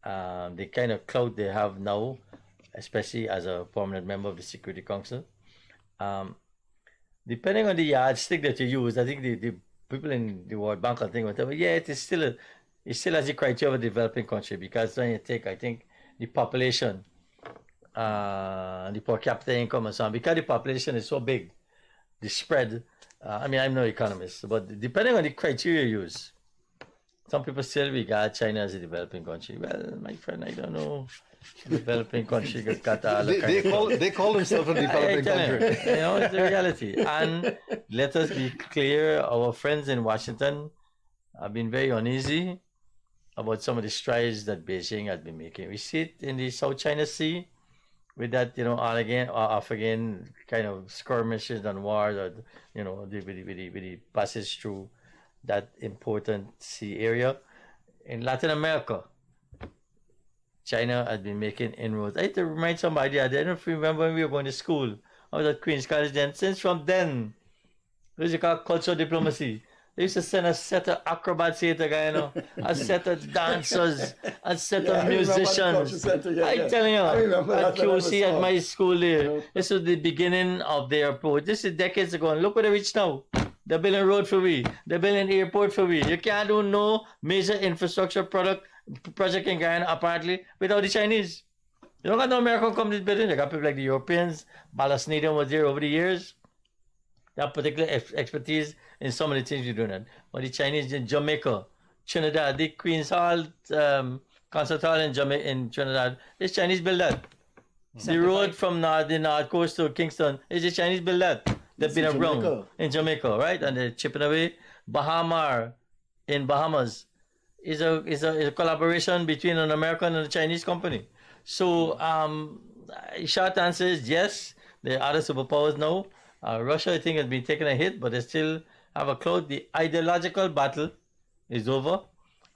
Speaker 9: the kind of clout they have now, especially as a permanent member of the Security Council, depending on the yardstick that you use, I think the people in the World Bank will think, whatever, it still has the criteria of a developing country, because when you take, I think, the population, the per capita income and so on, because the population is so big, the spread, I'm no economist, but depending on the criteria you use, some people still regard China as a developing country. Well, my friend, I don't know. Developing country got all the
Speaker 10: they call themselves a developing country.
Speaker 9: It's the reality. And let us be clear, our friends in Washington have been very uneasy about some of the strides that Beijing has been making. We see it in the South China Sea with that, on again, off again kind of skirmishes and wars, or, with the passage through that important sea area. In Latin America, China has been making inroads. I have to remind somebody, I don't know if you remember when we were going to school. I was at Queen's College then. Since from then, what is it called? Cultural diplomacy. They used to send a set of acrobats here to Guyana, a set of dancers, a set of musicians. I'm telling you, at QC at my school there, this was the beginning of their approach. This is decades ago, and look where they reached now. They're building road for we. They're building airport for we. You can't do no major infrastructure project in Guyana, apparently, without the Chinese. You don't got no American companies building. You got people like the Europeans. Ballas Needham was there over the years. They have particular expertise in some of the things you're doing. That. But the Chinese in Jamaica, Trinidad, the Queen's Hall, Concert Hall in Trinidad, the Chinese build that. The road from the North Coast to Kingston, is the Chinese build that. They've been around in Jamaica, right? And they're chipping away. Bahamar in Bahamas is a collaboration between an American and a Chinese company. So, short answer is yes. There are other superpowers now. Russia, I think, has been taking a hit, but they still have a clout. The ideological battle is over,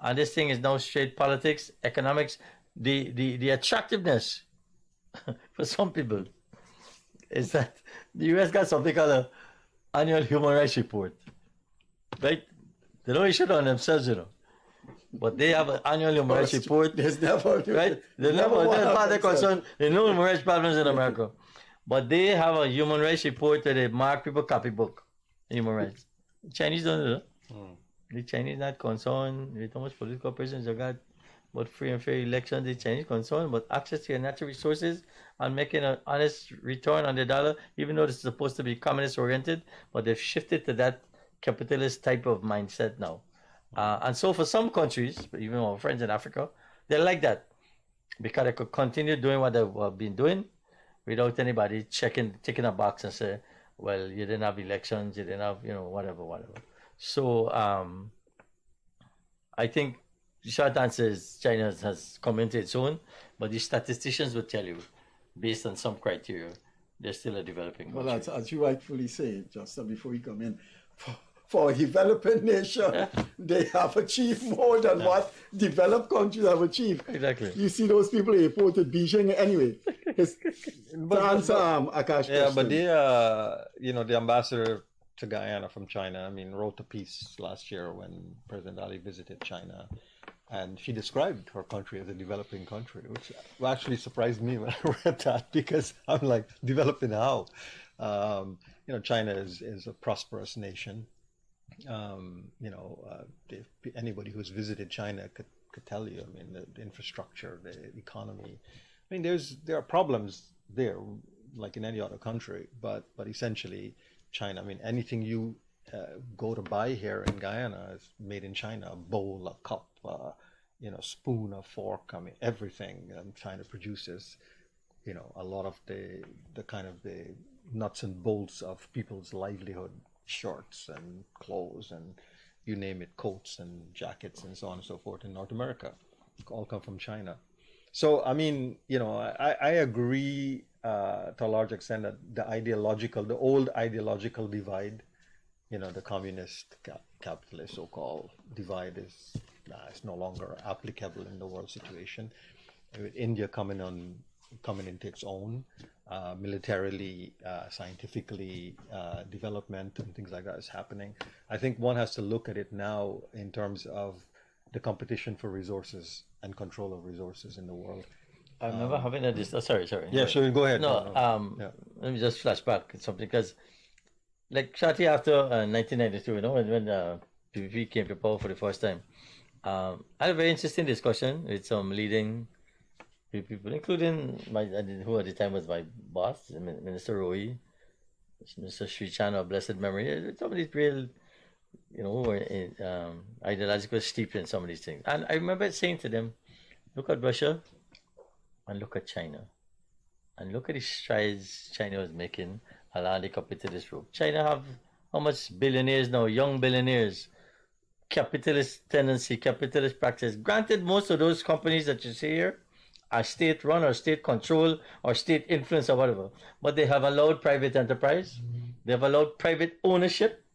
Speaker 9: and this thing is now straight politics, economics. The attractiveness for some people is that the US got something called an annual human rights report, right? They don't issue it on themselves, but they have an annual human rights report.
Speaker 2: There's never,
Speaker 9: right? There's no human rights problems in America. But they have a human rights report where they mark people copybook, human rights. The Chinese don't do that. The Chinese not concerned with how much political prisoners they got, but free and fair elections. The Chinese concerned about access to your natural resources and making an honest return on the dollar, even though this is supposed to be communist oriented, but they've shifted to that capitalist type of mindset now. And so for some countries, even our friends in Africa, they like that because they could continue doing what they've been doing without anybody ticking a box and say, well, you didn't have elections, you didn't have, whatever. So I think the short answer is China has come into its own, but the statisticians will tell you, based on some criteria, they're still a developing country.
Speaker 2: Well, as you rightfully say, just before you come in, for a developing nation, they have achieved more than what developed countries have achieved.
Speaker 9: Exactly.
Speaker 2: You see those people reported Beijing anyway. Akash.
Speaker 10: Yeah, but they, the ambassador to Guyana from China, wrote a piece last year when President Ali visited China, and she described her country as a developing country, which actually surprised me when I read that, because I'm like, developing how? China is a prosperous nation. Anybody who's visited China could tell you. The infrastructure, the economy. There are problems there, like in any other country, but essentially, China. Anything you go to buy here in Guyana is made in China. A bowl, a cup, spoon, a fork. Everything China produces. A lot of the kind of the nuts and bolts of people's livelihood. Shorts and clothes and you name it, coats and jackets and so on and so forth in North America, all come from China. So I agree to a large extent that the old ideological divide, the communist capitalist so-called divide is no longer applicable in the world situation. With India coming into its own. Militarily, scientifically, development and things like that is happening. I think one has to look at it now in terms of the competition for resources and control of resources in the world.
Speaker 9: I remember having a sorry.
Speaker 10: Yeah, sure, go ahead.
Speaker 9: Let me just flash back something, because like shortly after 1992, when PPP came to power for the first time, I had a very interesting discussion with some leading people, including who at the time was my boss, Minister Roy, Mr. Sri Chan of blessed memory. Some of these real, who were ideologically steeped in some of these things. And I remember saying to them, look at Russia and look at China. And look at the strides China was making along the capitalist road. China have how much billionaires now, young billionaires, capitalist tendency, capitalist practice. Granted, most of those companies that you see here are state-run or state-controlled or state-influenced or whatever. But they have allowed private enterprise. They have allowed private ownership.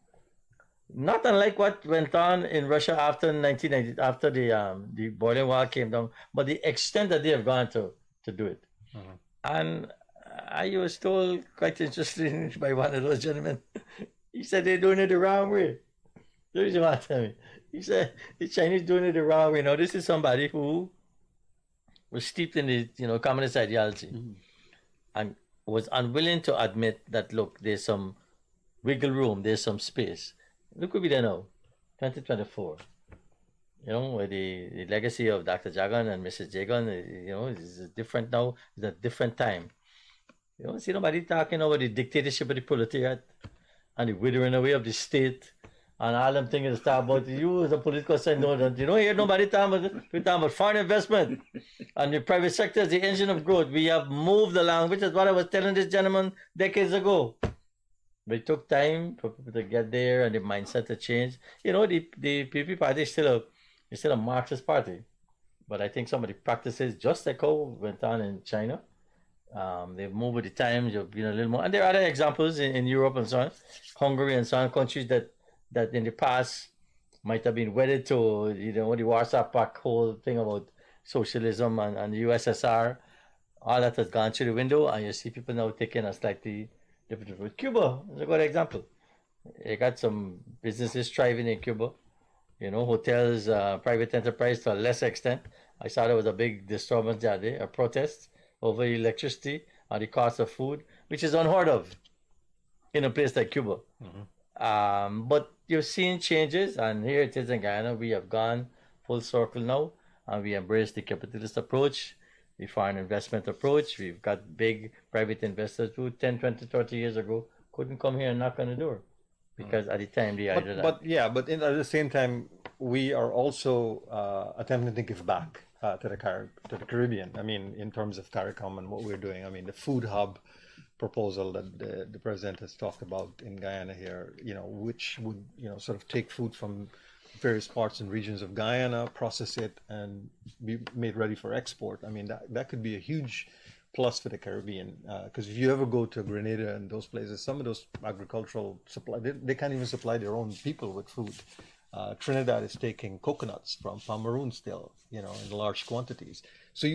Speaker 9: Not unlike what went on in Russia after 1990, after the Berlin Wall came down, but the extent that they have gone to do it. And I was told, quite interesting, by one of those gentlemen, he said they're doing it the wrong way. Here's what tell me. He said the Chinese doing it the wrong way. Now, this is somebody who was steeped in the communist ideology and was unwilling to admit that, look, there's some wiggle room, there's some space. Look where we are now, 2024. Where the legacy of Dr. Jagan and Mrs. Jagan, is different now. It's a different time. You don't see nobody talking about the dictatorship of the proletariat and the withering away of the state and all them things that start about you as a political side. You don't hear nobody talking about foreign investment and the private sector is the engine of growth. We have moved along, which is what I was telling this gentleman decades ago. But it took time for people to get there and the mindset to change. The PP party is still a Marxist party. But I think some of the practices, just like how went on in China, they've moved with the times. You've been a little more, and there are other examples in Europe and so on, Hungary and so on, countries that in the past might have been wedded to the Warsaw Pact whole thing about socialism and the USSR. All that has gone through the window, and you see people now taking a slightly different route. Cuba is a good example. You got some businesses thriving in Cuba. Hotels, private enterprise to a less extent. I saw there was a big disturbance the other day, a protest over electricity or the cost of food, which is unheard of in a place like Cuba. But you're seeing changes, and here it is in Guyana. We have gone full circle now, and we embrace the capitalist approach, the foreign investment approach. We've got big private investors who 10, 20, 30 years ago couldn't come here and knock on the door because at the time they either
Speaker 10: but at the same time, we are also attempting to give back to the Caribbean. I mean, in terms of CARICOM and what we're doing. I mean, the food hub proposal that the president has talked about in Guyana here, which would sort of take food from various parts and regions of Guyana, process it, and be made ready for export. I mean, that could be a huge plus for the Caribbean, because if you ever go to Grenada and those places, some of those agricultural supply, they can't even supply their own people with food. Trinidad is taking coconuts from Cameroon still, in large quantities. So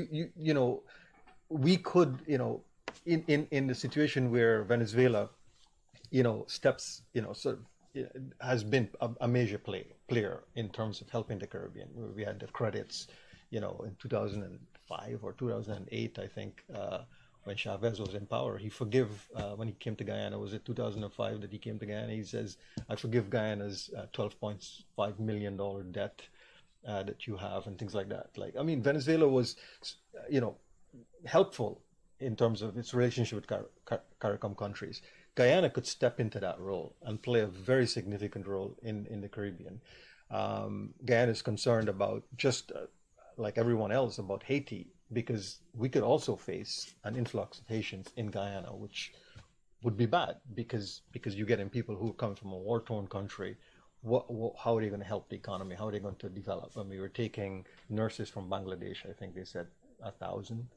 Speaker 10: we could, in the situation where Venezuela, steps, sort of has been a major player in terms of helping the Caribbean. We had the credits, in 2005 or 2008, I think, when Chavez was in power. He forgave, when he came to Guyana, was it 2005 that he came to Guyana? He says, I forgive Guyana's $12.5 million debt that you have and things like that. Venezuela was, helpful in terms of its relationship with CARICOM countries. Guyana could step into that role and play a very significant role in the Caribbean. Guyana is concerned about, just like everyone else, about Haiti, because we could also face an influx of Haitians in Guyana, which would be bad because you're getting people who come from a war-torn country. How are they going to help the economy? How are they going to develop? I mean, we're taking nurses from Bangladesh. I think they said 1,000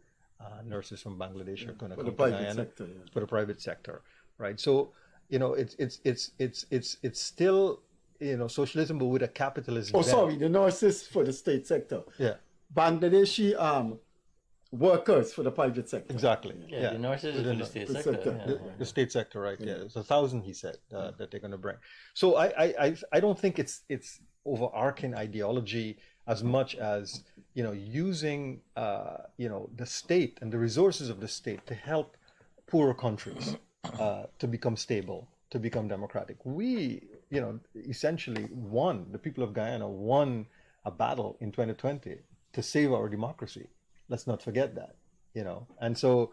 Speaker 10: nurses from Bangladesh are going to come to Guyana for the private sector, right? So it's still socialism, but with a capitalist.
Speaker 2: The nurses for the state sector.
Speaker 10: Yeah,
Speaker 2: Bangladeshi workers for the private sector.
Speaker 10: Exactly.
Speaker 9: Yeah, the nurses for the state sector.
Speaker 10: The state sector, right? Yeah, it's 1,000. He said that they're going to bring. So I don't think it's overarching ideology as much as using the state and the resources of the state to help poorer countries to become stable, to become democratic. We essentially the people of Guyana won a battle in 2020 to save our democracy. Let's not forget that, And so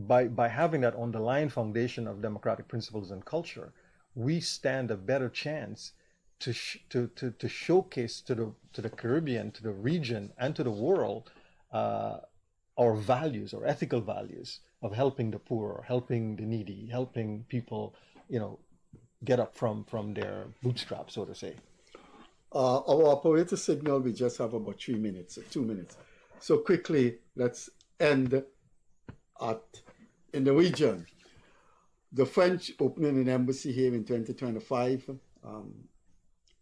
Speaker 10: by having that underlying foundation of democratic principles and culture, we stand a better chance to showcase to the Caribbean, to the region, and to the world our values, our ethical values of helping the poor, helping the needy, helping people, get up from their bootstraps, so to say.
Speaker 2: Our operator signal, we just have about 2 minutes. So quickly, let's end in the region. The French opening an embassy here in 2025.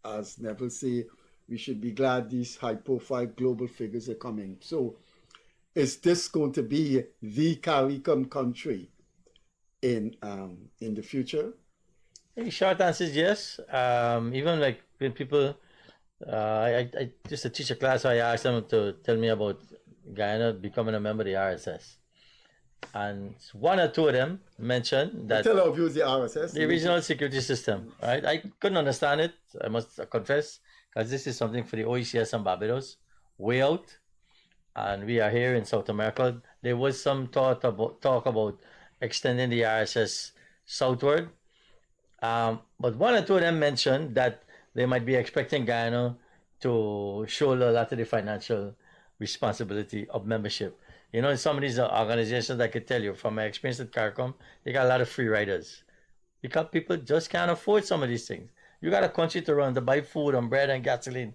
Speaker 2: As Neville say, we should be glad these high-profile global figures are coming. So is this going to be the CARICOM country in the future?
Speaker 9: The short answer is yes. Even like when people, I used to teach a class, I asked them to tell me about Guyana becoming a member of the RSS. And one or two of them mentioned that...
Speaker 2: Tell our viewers the RSS.
Speaker 9: The regional security system, right? I couldn't understand it, I must confess, because this is something for the OECS and Barbados, way out. And we are here in South America. There was some talk about extending the RSS southward. But one or two of them mentioned that they might be expecting Guyana to shoulder a lot of the financial responsibility of membership. In some of these organizations, I could tell you from my experience at CARICOM, they got a lot of free riders because people just can't afford some of these things. You got a country to run to buy food and bread and gasoline,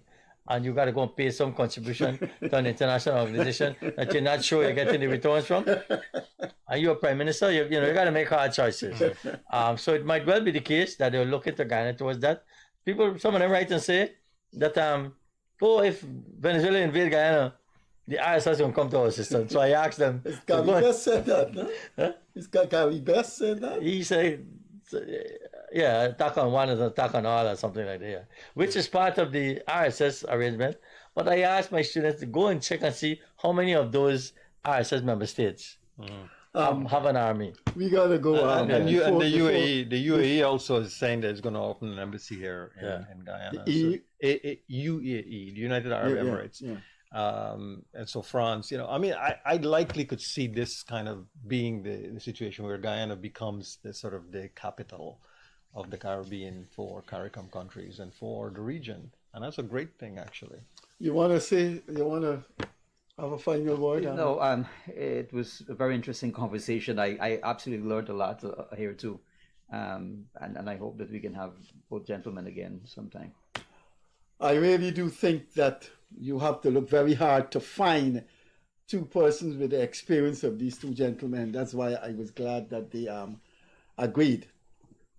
Speaker 9: and you got to go and pay some contribution to an international organization that you're not sure you're getting the returns from. Are you a prime minister? You got to make hard choices. So it might well be the case that they'll look into Guyana towards that. Some of them write and say that, if Venezuela invade Guyana, the ISS will come to our system. So I asked them.
Speaker 2: Is Gary Best said that, no? Huh? Is Gary Best said that?
Speaker 9: He said, attack on one is an attack on all or something like that, yeah. Which is part of the RSS arrangement. But I asked my students to go and check and see how many of those RSS member states have an army.
Speaker 2: We got to go on.
Speaker 10: And the UAE also is saying that it's going to open an embassy here in Guyana.
Speaker 2: The
Speaker 10: UAE, the United Arab Emirates.
Speaker 2: Yeah.
Speaker 10: And so France, I likely could see this kind of being the situation where Guyana becomes the capital of the Caribbean for CARICOM countries and for the region. And that's a great thing, actually.
Speaker 2: You want to have a final word?
Speaker 11: No, it was a very interesting conversation. I absolutely learned a lot here too. And I hope that we can have both gentlemen again sometime.
Speaker 2: I really do think that you have to look very hard to find two persons with the experience of these two gentlemen. That's why I was glad that they agreed.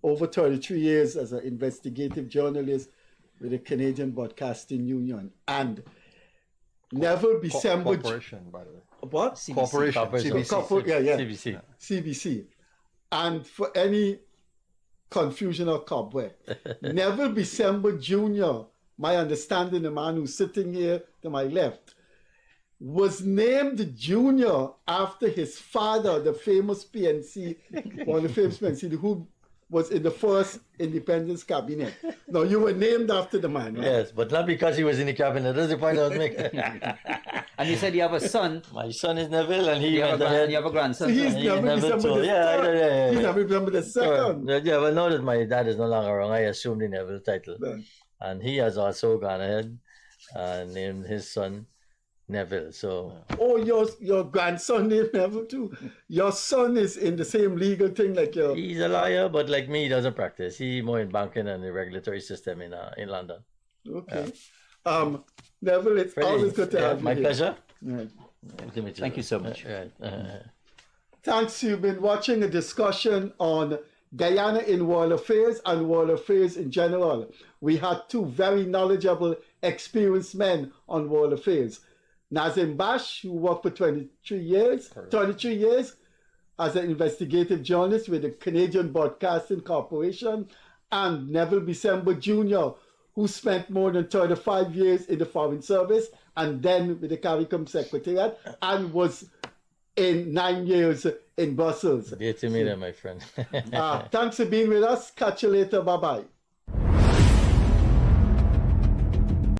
Speaker 2: Over 33 years as an investigative journalist with the Canadian Broadcasting Union. And Neville Bissember...
Speaker 10: Corporation, by the way.
Speaker 2: What?
Speaker 10: CBC. Corporation.
Speaker 2: CBC. And for any confusion or cobweb, Neville Bissember Jr., my understanding, the man who's sitting here to my left, was named Junior after his father, the famous PNC, one of the famous PNC, who was in the first independence cabinet. Now, you were named after the man, right?
Speaker 9: Yes, but not because he was in the cabinet. That's the point I was making.
Speaker 11: And you said you have a son.
Speaker 9: My son is Neville, and
Speaker 11: you have a grandson.
Speaker 2: So he's Neville Bissember the third. He's Neville Bissember the second.
Speaker 9: Yeah, well, now that my dad is no longer around, I assumed the Neville title. And he has also gone ahead and named his son Neville. So
Speaker 2: your grandson named Neville too. Your son is in the same legal thing like your.
Speaker 9: He's a lawyer, but like me, he doesn't practice. He's more in banking and the regulatory system in London.
Speaker 2: Okay. Neville, it's
Speaker 9: Freddie,
Speaker 2: always good to have you
Speaker 9: my
Speaker 2: here.
Speaker 9: pleasure.
Speaker 2: Right.
Speaker 11: Thank you so much.
Speaker 2: Thanks. You've been watching a discussion on Guyana in world affairs and world affairs in general. We had two very knowledgeable, experienced men on world affairs. Nazim Baksh, who worked for 23 years as an investigative journalist with the Canadian Broadcasting Corporation, and Neville Bissember Jr., who spent more than 35 years in the Foreign Service and then with the CARICOM Secretariat and was in 9 years in Brussels.
Speaker 9: Dear to me, my friend.
Speaker 2: Thanks for being with us. Catch you later. Bye-bye.